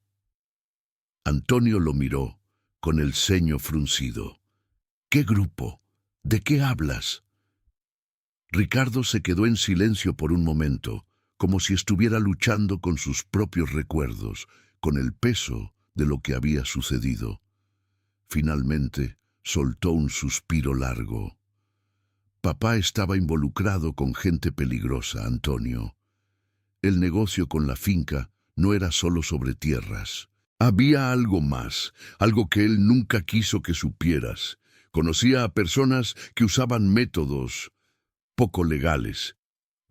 Antonio lo miró, con el ceño fruncido. «¿Qué grupo? ¿De qué hablas?» Ricardo se quedó en silencio por un momento, como si estuviera luchando con sus propios recuerdos, con el peso de lo que había sucedido. Finalmente, soltó un suspiro largo. «Papá estaba involucrado con gente peligrosa, Antonio. El negocio con la finca no era solo sobre tierras. Había algo más, algo que él nunca quiso que supieras. Conocía a personas que usaban métodos poco legales,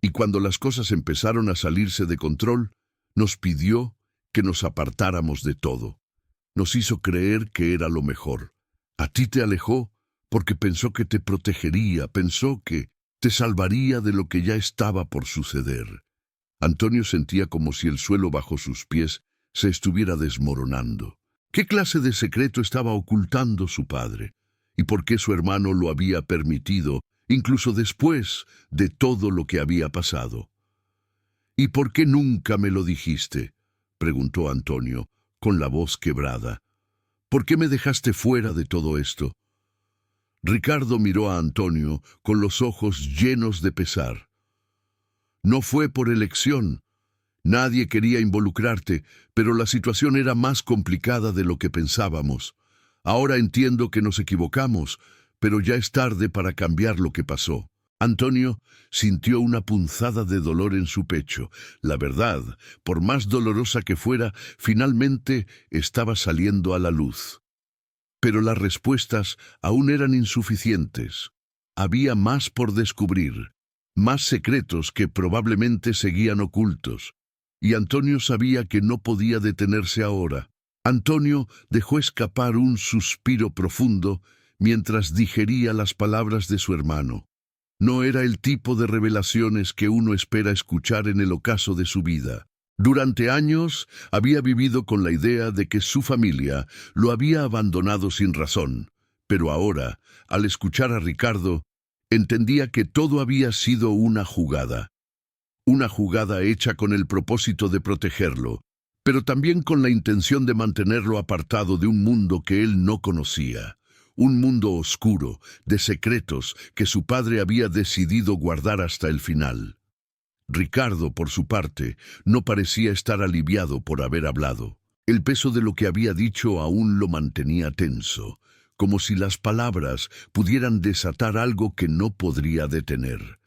y cuando las cosas empezaron a salirse de control, nos pidió que nos apartáramos de todo. Nos hizo creer que era lo mejor. A ti te alejó porque pensó que te protegería, pensó que te salvaría de lo que ya estaba por suceder». Antonio sentía como si el suelo bajo sus pies se estuviera desmoronando. ¿Qué clase de secreto estaba ocultando su padre? ¿Y por qué su hermano lo había permitido, incluso después de todo lo que había pasado? «¿Y por qué nunca me lo dijiste?», preguntó Antonio, con la voz quebrada. «¿Por qué me dejaste fuera de todo esto?». Ricardo miró a Antonio con los ojos llenos de pesar. «No fue por elección. Nadie quería involucrarte, pero la situación era más complicada de lo que pensábamos. Ahora entiendo que nos equivocamos, pero ya es tarde para cambiar lo que pasó». Antonio sintió una punzada de dolor en su pecho. La verdad, por más dolorosa que fuera, finalmente estaba saliendo a la luz. Pero las respuestas aún eran insuficientes. Había más por descubrir, más secretos que probablemente seguían ocultos. Y Antonio sabía que no podía detenerse ahora. Antonio dejó escapar un suspiro profundo mientras digería las palabras de su hermano. No era el tipo de revelaciones que uno espera escuchar en el ocaso de su vida. Durante años había vivido con la idea de que su familia lo había abandonado sin razón, pero ahora, al escuchar a Ricardo, entendía que todo había sido una jugada hecha con el propósito de protegerlo, pero también con la intención de mantenerlo apartado de un mundo que él no conocía. Un mundo oscuro, de secretos que su padre había decidido guardar hasta el final. Ricardo, por su parte, no parecía estar aliviado por haber hablado. El peso de lo que había dicho aún lo mantenía tenso, como si las palabras pudieran desatar algo que no podría detener.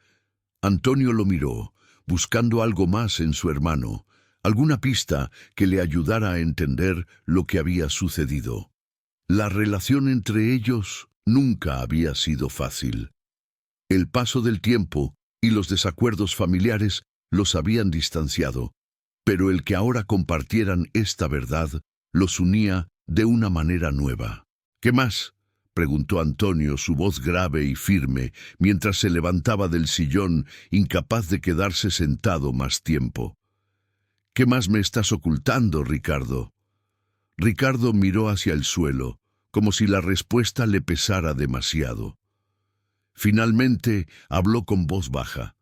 Antonio lo miró, buscando algo más en su hermano, alguna pista que le ayudara a entender lo que había sucedido. La relación entre ellos nunca había sido fácil. El paso del tiempo y los desacuerdos familiares los habían distanciado, pero el que ahora compartieran esta verdad los unía de una manera nueva. ¿Qué más?, preguntó Antonio, su voz grave y firme, mientras se levantaba del sillón, incapaz de quedarse sentado más tiempo. ¿Qué más me estás ocultando, Ricardo? Ricardo miró hacia el suelo, como si la respuesta le pesara demasiado. Finalmente habló con voz baja.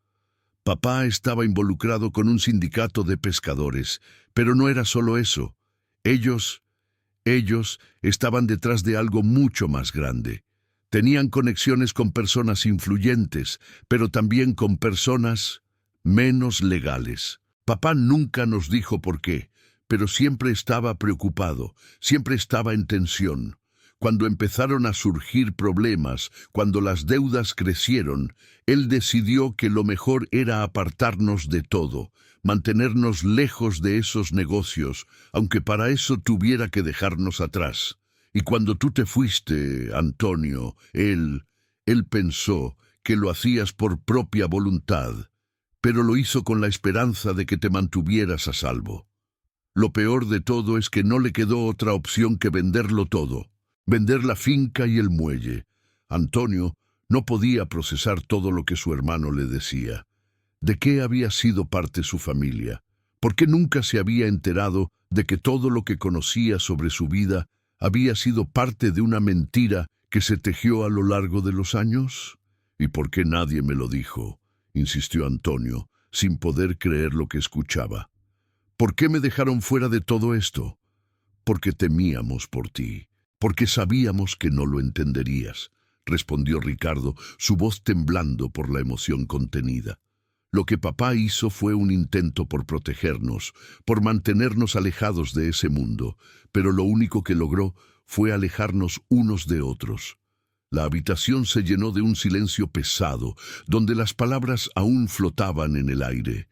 Papá estaba involucrado con un sindicato de pescadores, pero no era solo eso. Ellos estaban detrás de algo mucho más grande. Tenían conexiones con personas influyentes, pero también con personas menos legales. Papá nunca nos dijo por qué, pero siempre estaba preocupado, siempre estaba en tensión. Cuando empezaron a surgir problemas, cuando las deudas crecieron, él decidió que lo mejor era apartarnos de todo, mantenernos lejos de esos negocios, aunque para eso tuviera que dejarnos atrás. Y cuando tú te fuiste, Antonio, él pensó que lo hacías por propia voluntad, pero lo hizo con la esperanza de que te mantuvieras a salvo. Lo peor de todo es que no le quedó otra opción que venderlo todo. Vender la finca y el muelle. Antonio no podía procesar todo lo que su hermano le decía. ¿De qué había sido parte su familia? ¿Por qué nunca se había enterado de que todo lo que conocía sobre su vida había sido parte de una mentira que se tejió a lo largo de los años? ¿Y por qué nadie me lo dijo?, insistió Antonio, sin poder creer lo que escuchaba. ¿Por qué me dejaron fuera de todo esto? Porque temíamos por ti. Porque sabíamos que no lo entenderías, respondió Ricardo, su voz temblando por la emoción contenida. Lo que papá hizo fue un intento por protegernos, por mantenernos alejados de ese mundo, pero lo único que logró fue alejarnos unos de otros. La habitación se llenó de un silencio pesado, donde las palabras aún flotaban en el aire.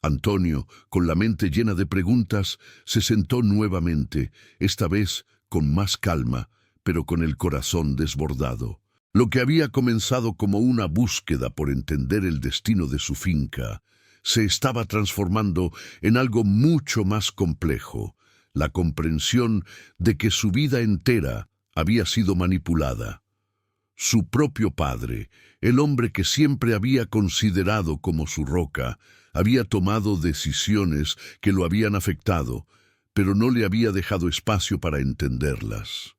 Antonio, con la mente llena de preguntas, se sentó nuevamente, esta vez con más calma, pero con el corazón desbordado. Lo que había comenzado como una búsqueda por entender el destino de su finca, se estaba transformando en algo mucho más complejo, la comprensión de que su vida entera había sido manipulada. Su propio padre, el hombre que siempre había considerado como su roca, había tomado decisiones que lo habían afectado, pero no le había dejado espacio para entenderlas.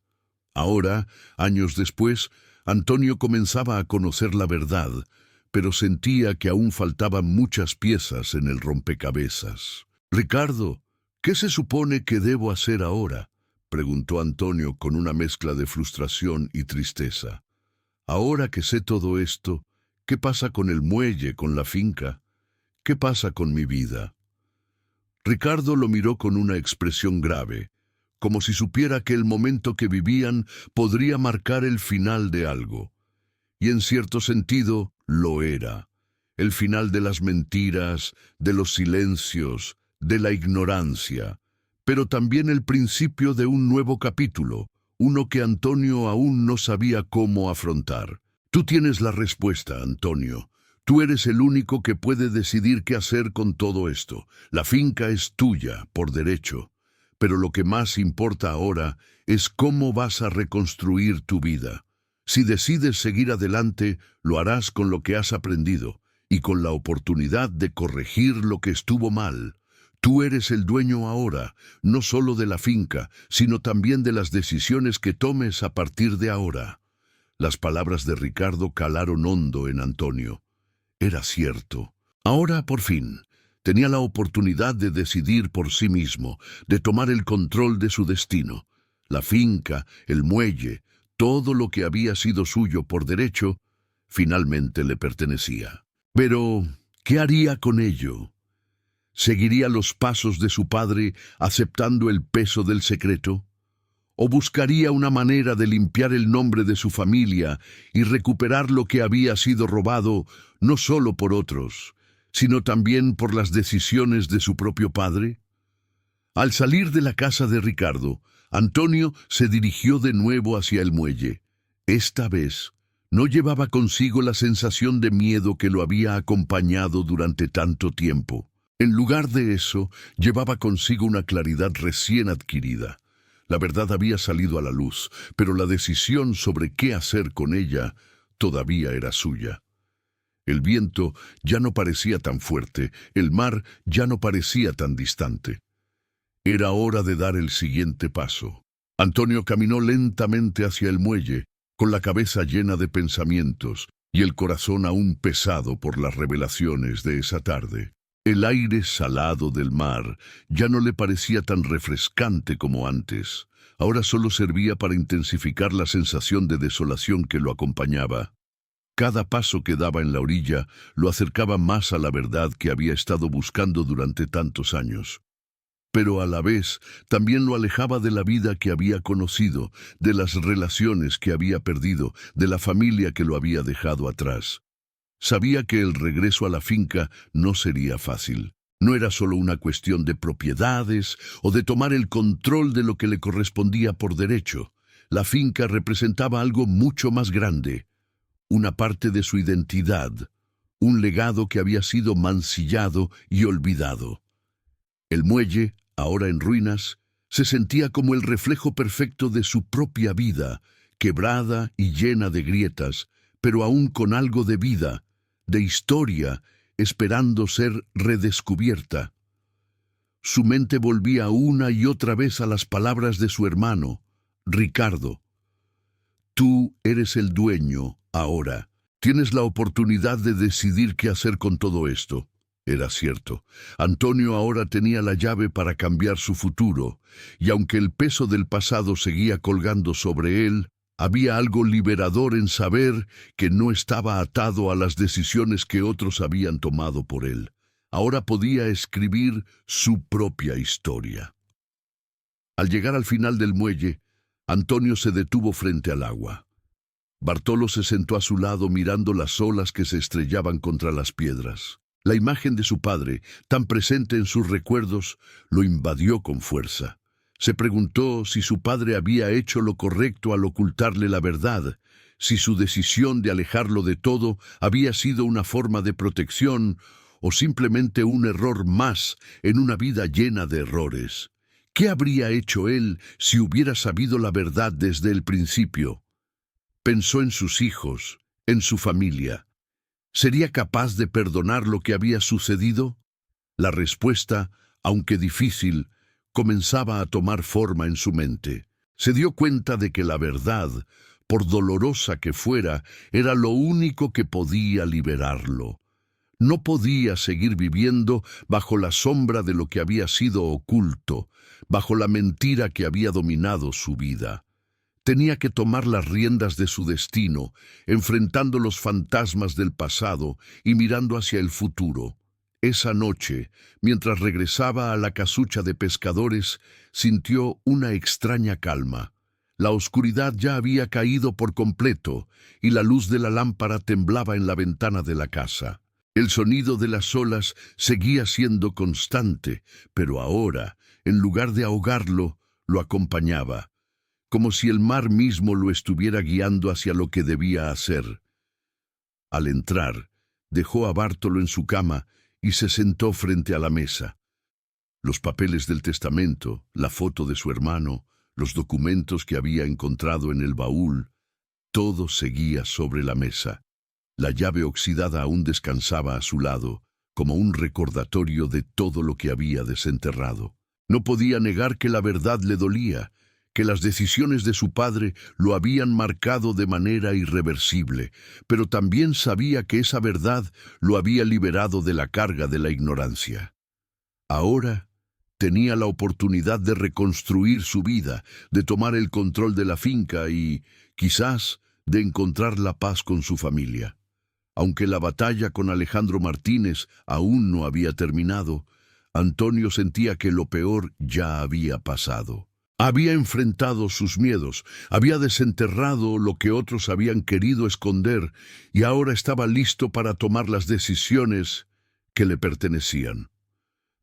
Ahora, años después, Antonio comenzaba a conocer la verdad, pero sentía que aún faltaban muchas piezas en el rompecabezas. «Ricardo, ¿qué se supone que debo hacer ahora?», preguntó Antonio con una mezcla de frustración y tristeza. «Ahora que sé todo esto, ¿qué pasa con el muelle, con la finca? ¿Qué pasa con mi vida?». Ricardo lo miró con una expresión grave, como si supiera que el momento que vivían podría marcar el final de algo. Y en cierto sentido, lo era. El final de las mentiras, de los silencios, de la ignorancia, pero también el principio de un nuevo capítulo, uno que Antonio aún no sabía cómo afrontar. Tú tienes la respuesta, Antonio. Tú eres el único que puede decidir qué hacer con todo esto. La finca es tuya, por derecho. Pero lo que más importa ahora es cómo vas a reconstruir tu vida. Si decides seguir adelante, lo harás con lo que has aprendido y con la oportunidad de corregir lo que estuvo mal. Tú eres el dueño ahora, no solo de la finca, sino también de las decisiones que tomes a partir de ahora. Las palabras de Ricardo calaron hondo en Antonio. Era cierto. Ahora, por fin, tenía la oportunidad de decidir por sí mismo, de tomar el control de su destino. La finca, el muelle, todo lo que había sido suyo por derecho, finalmente le pertenecía. Pero, ¿qué haría con ello? ¿Seguiría los pasos de su padre aceptando el peso del secreto? ¿O buscaría una manera de limpiar el nombre de su familia y recuperar lo que había sido robado no solo por otros, sino también por las decisiones de su propio padre? Al salir de la casa de Ricardo, Antonio se dirigió de nuevo hacia el muelle. Esta vez No llevaba consigo la sensación de miedo que lo había acompañado durante tanto tiempo. En lugar de eso, llevaba consigo una claridad recién adquirida. La verdad había salido a la luz, pero la decisión sobre qué hacer con ella todavía era suya. El viento ya no parecía tan fuerte, el mar ya no parecía tan distante. Era hora de dar el siguiente paso. Antonio caminó lentamente hacia el muelle, con la cabeza llena de pensamientos y el corazón aún pesado por las revelaciones de esa tarde. El aire salado del mar ya no le parecía tan refrescante como antes. Ahora solo servía para intensificar la sensación de desolación que lo acompañaba. Cada paso que daba en la orilla lo acercaba más a la verdad que había estado buscando durante tantos años. Pero a la vez también lo alejaba de la vida que había conocido, de las relaciones que había perdido, de la familia que lo había dejado atrás. Sabía que el regreso a la finca no sería fácil. No era solo una cuestión de propiedades o de tomar el control de lo que le correspondía por derecho. La finca representaba algo mucho más grande, una parte de su identidad, un legado que había sido mancillado y olvidado. El muelle, ahora en ruinas, se sentía como el reflejo perfecto de su propia vida, quebrada y llena de grietas, pero aún con algo de vida, de historia, esperando ser redescubierta. Su mente volvía una y otra vez a las palabras de su hermano, Ricardo. Tú eres el dueño, ahora. Tienes la oportunidad de decidir qué hacer con todo esto. Era cierto. Antonio ahora tenía la llave para cambiar su futuro, y aunque el peso del pasado seguía colgando sobre él, había algo liberador en saber que no estaba atado a las decisiones que otros habían tomado por él. Ahora podía escribir su propia historia. Al llegar al final del muelle, Antonio se detuvo frente al agua. Bartolo se sentó a su lado mirando las olas que se estrellaban contra las piedras. La imagen de su padre, tan presente en sus recuerdos, lo invadió con fuerza. Se preguntó si su padre había hecho lo correcto al ocultarle la verdad, si su decisión de alejarlo de todo había sido una forma de protección o simplemente un error más en una vida llena de errores. ¿Qué habría hecho él si hubiera sabido la verdad desde el principio? Pensó en sus hijos, en su familia. ¿Sería capaz de perdonar lo que había sucedido? La respuesta, aunque difícil, comenzaba a tomar forma en su mente. Se dio cuenta de que la verdad, por dolorosa que fuera, era lo único que podía liberarlo. No podía seguir viviendo bajo la sombra de lo que había sido oculto, bajo la mentira que había dominado su vida. Tenía que tomar las riendas de su destino, enfrentando los fantasmas del pasado y mirando hacia el futuro. Esa noche, mientras regresaba a la casucha de pescadores, sintió una extraña calma. La oscuridad ya había caído por completo y la luz de la lámpara temblaba en la ventana de la casa. El sonido de las olas seguía siendo constante, pero ahora, en lugar de ahogarlo, lo acompañaba, como si el mar mismo lo estuviera guiando hacia lo que debía hacer. Al entrar, dejó a Bartolo en su cama y se sentó frente a la mesa. Los papeles del testamento, la foto de su hermano, los documentos que había encontrado en el baúl, todo seguía sobre la mesa. La llave oxidada aún descansaba a su lado, como un recordatorio de todo lo que había desenterrado. No podía negar que la verdad le dolía, que las decisiones de su padre lo habían marcado de manera irreversible, pero también sabía que esa verdad lo había liberado de la carga de la ignorancia. Ahora tenía la oportunidad de reconstruir su vida, de tomar el control de la finca y, quizás, de encontrar la paz con su familia. Aunque la batalla con Alejandro Martínez aún no había terminado, Antonio sentía que lo peor ya había pasado. Había enfrentado sus miedos, había desenterrado lo que otros habían querido esconder y ahora estaba listo para tomar las decisiones que le pertenecían.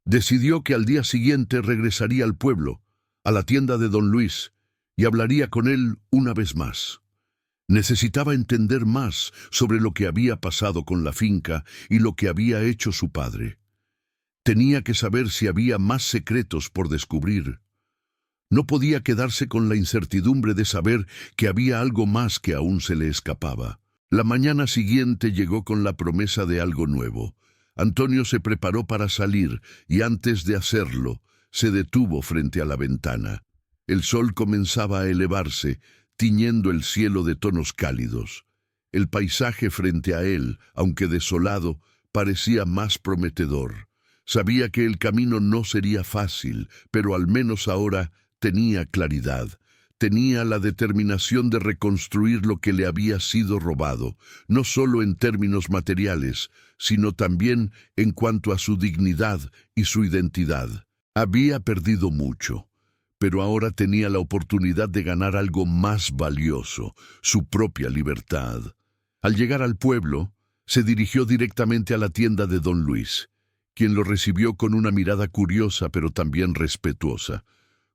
Decidió que al día siguiente regresaría al pueblo, a la tienda de don Luis, y hablaría con él una vez más. Necesitaba entender más sobre lo que había pasado con la finca y lo que había hecho su padre. Tenía que saber si había más secretos por descubrir. No podía quedarse con la incertidumbre de saber que había algo más que aún se le escapaba. La mañana siguiente llegó con la promesa de algo nuevo. Antonio se preparó para salir y antes de hacerlo, se detuvo frente a la ventana. El sol comenzaba a elevarse, tiñendo el cielo de tonos cálidos. El paisaje frente a él, aunque desolado, parecía más prometedor. Sabía que el camino no sería fácil, pero al menos ahora tenía claridad. Tenía la determinación de reconstruir lo que le había sido robado, no solo en términos materiales, sino también en cuanto a su dignidad y su identidad. Había perdido mucho, pero ahora tenía la oportunidad de ganar algo más valioso, su propia libertad. Al llegar al pueblo, se dirigió directamente a la tienda de don Luis, quien lo recibió con una mirada curiosa pero también respetuosa,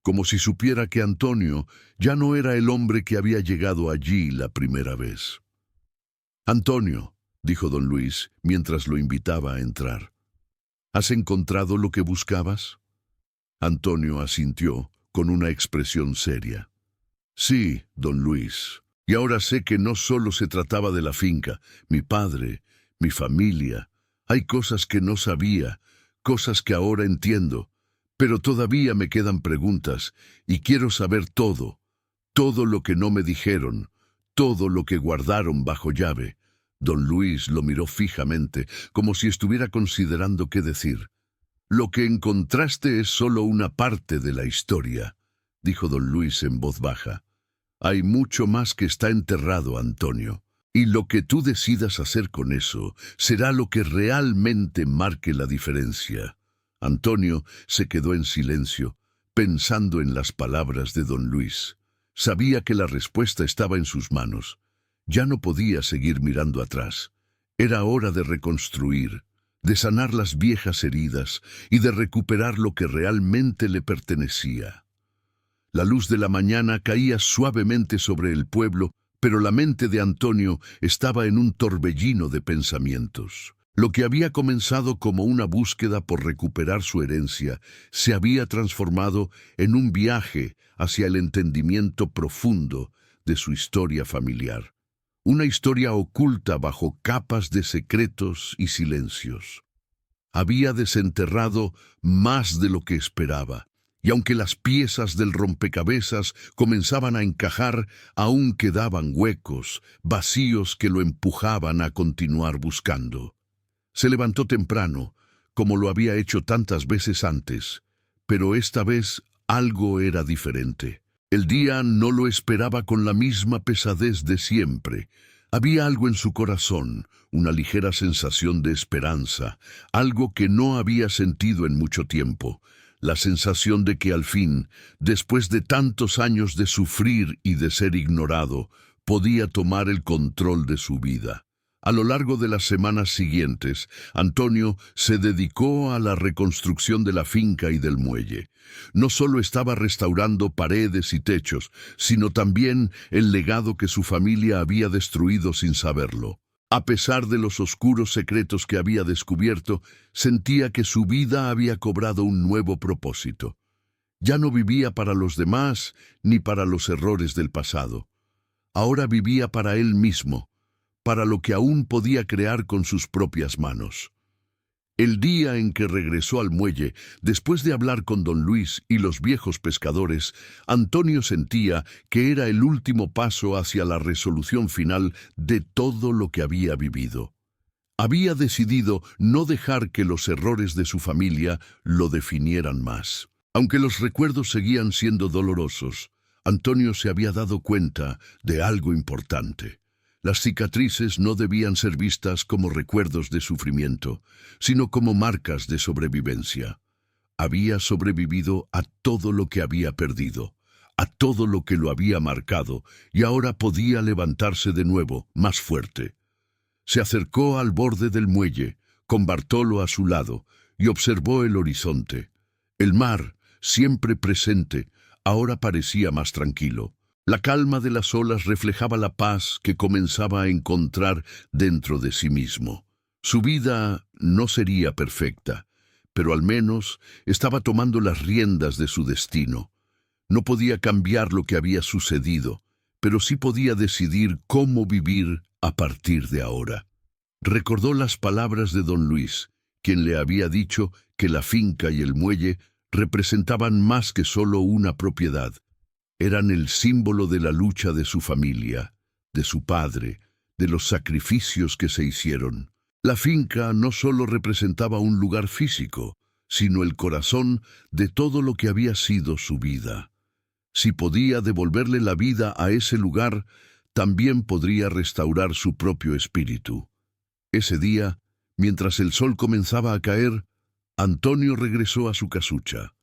como si supiera que Antonio ya no era el hombre que había llegado allí la primera vez. «Antonio», dijo don Luis mientras lo invitaba a entrar, «¿has encontrado lo que buscabas?» Antonio asintió con una expresión seria. «Sí, don Luis, y ahora sé que no solo se trataba de la finca, mi padre, mi familia. Hay cosas que no sabía, cosas que ahora entiendo, pero todavía me quedan preguntas y quiero saber todo, todo lo que no me dijeron, todo lo que guardaron bajo llave». Don Luis lo miró fijamente, como si estuviera considerando qué decir. «Lo que encontraste es solo una parte de la historia», dijo don Luis en voz baja. «Hay mucho más que está enterrado, Antonio, y lo que tú decidas hacer con eso será lo que realmente marque la diferencia». Antonio se quedó en silencio, pensando en las palabras de don Luis. Sabía que la respuesta estaba en sus manos. Ya no podía seguir mirando atrás. Era hora de reconstruir, de sanar las viejas heridas y de recuperar lo que realmente le pertenecía. La luz de la mañana caía suavemente sobre el pueblo, pero la mente de Antonio estaba en un torbellino de pensamientos. Lo que había comenzado como una búsqueda por recuperar su herencia se había transformado en un viaje hacia el entendimiento profundo de su historia familiar. Una historia oculta bajo capas de secretos y silencios. Había desenterrado más de lo que esperaba, y aunque las piezas del rompecabezas comenzaban a encajar, aún quedaban huecos, vacíos que lo empujaban a continuar buscando. Se levantó temprano, como lo había hecho tantas veces antes, pero esta vez algo era diferente. El día no lo esperaba con la misma pesadez de siempre. Había algo en su corazón, una ligera sensación de esperanza, algo que no había sentido en mucho tiempo, la sensación de que al fin, después de tantos años de sufrir y de ser ignorado, podía tomar el control de su vida. A lo largo de las semanas siguientes, Antonio se dedicó a la reconstrucción de la finca y del muelle. No solo estaba restaurando paredes y techos, sino también el legado que su familia había destruido sin saberlo. A pesar de los oscuros secretos que había descubierto, sentía que su vida había cobrado un nuevo propósito. Ya no vivía para los demás ni para los errores del pasado. Ahora vivía para él mismo, para lo que aún podía crear con sus propias manos. El día en que regresó al muelle, después de hablar con don Luis y los viejos pescadores, Antonio sentía que era el último paso hacia la resolución final de todo lo que había vivido. Había decidido no dejar que los errores de su familia lo definieran más. Aunque los recuerdos seguían siendo dolorosos, Antonio se había dado cuenta de algo importante. Las cicatrices no debían ser vistas como recuerdos de sufrimiento, sino como marcas de sobrevivencia. Había sobrevivido a todo lo que había perdido, a todo lo que lo había marcado, y ahora podía levantarse de nuevo, más fuerte. Se acercó al borde del muelle, con Bartolo a su lado, y observó el horizonte. El mar, siempre presente, ahora parecía más tranquilo. La calma de las olas reflejaba la paz que comenzaba a encontrar dentro de sí mismo. Su vida no sería perfecta, pero al menos estaba tomando las riendas de su destino. No podía cambiar lo que había sucedido, pero sí podía decidir cómo vivir a partir de ahora. Recordó las palabras de don Luis, quien le había dicho que la finca y el muelle representaban más que solo una propiedad. Eran el símbolo de la lucha de su familia, de su padre, de los sacrificios que se hicieron. La finca no solo representaba un lugar físico, sino el corazón de todo lo que había sido su vida. Si podía devolverle la vida a ese lugar, también podría restaurar su propio espíritu. Ese día, mientras el sol comenzaba a caer, Antonio regresó a su casucha.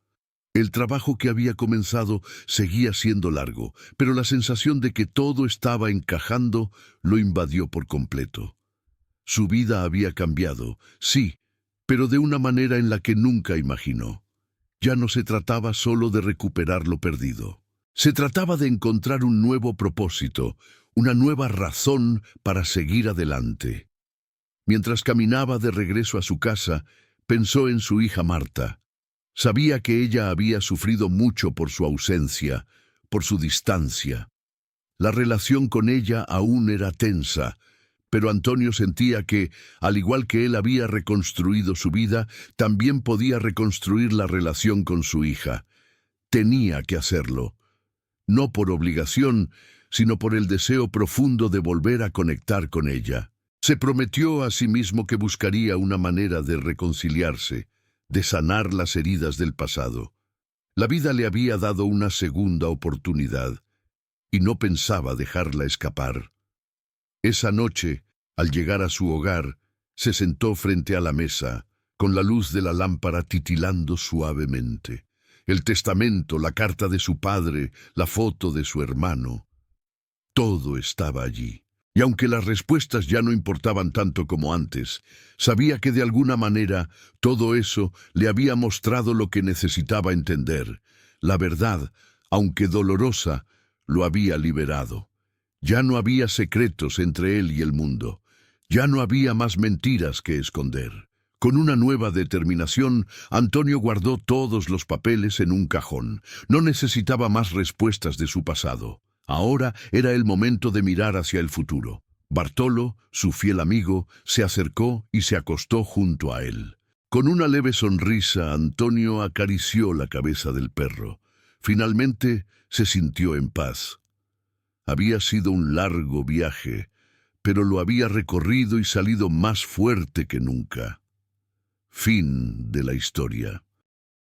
El trabajo que había comenzado seguía siendo largo, pero la sensación de que todo estaba encajando lo invadió por completo. Su vida había cambiado, sí, pero de una manera en la que nunca imaginó. Ya no se trataba solo de recuperar lo perdido. Se trataba de encontrar un nuevo propósito, una nueva razón para seguir adelante. Mientras caminaba de regreso a su casa, pensó en su hija Marta. Sabía que ella había sufrido mucho por su ausencia, por su distancia. La relación con ella aún era tensa, pero Antonio sentía que, al igual que él había reconstruido su vida, también podía reconstruir la relación con su hija. Tenía que hacerlo, no por obligación, sino por el deseo profundo de volver a conectar con ella. Se prometió a sí mismo que buscaría una manera de reconciliarse, de sanar las heridas del pasado. La vida le había dado una segunda oportunidad, y no pensaba dejarla escapar. Esa noche, al llegar a su hogar, se sentó frente a la mesa, con la luz de la lámpara titilando suavemente. El testamento, la carta de su padre, la foto de su hermano. Todo estaba allí. Y aunque las respuestas ya no importaban tanto como antes, sabía que de alguna manera todo eso le había mostrado lo que necesitaba entender. La verdad, aunque dolorosa, lo había liberado. Ya no había secretos entre él y el mundo. Ya no había más mentiras que esconder. Con una nueva determinación, Antonio guardó todos los papeles en un cajón. No necesitaba más respuestas de su pasado. Ahora era el momento de mirar hacia el futuro. Bartolo, su fiel amigo, se acercó y se acostó junto a él. Con una leve sonrisa, Antonio acarició la cabeza del perro. Finalmente se sintió en paz. Había sido un largo viaje, pero lo había recorrido y salido más fuerte que nunca. Fin de la historia.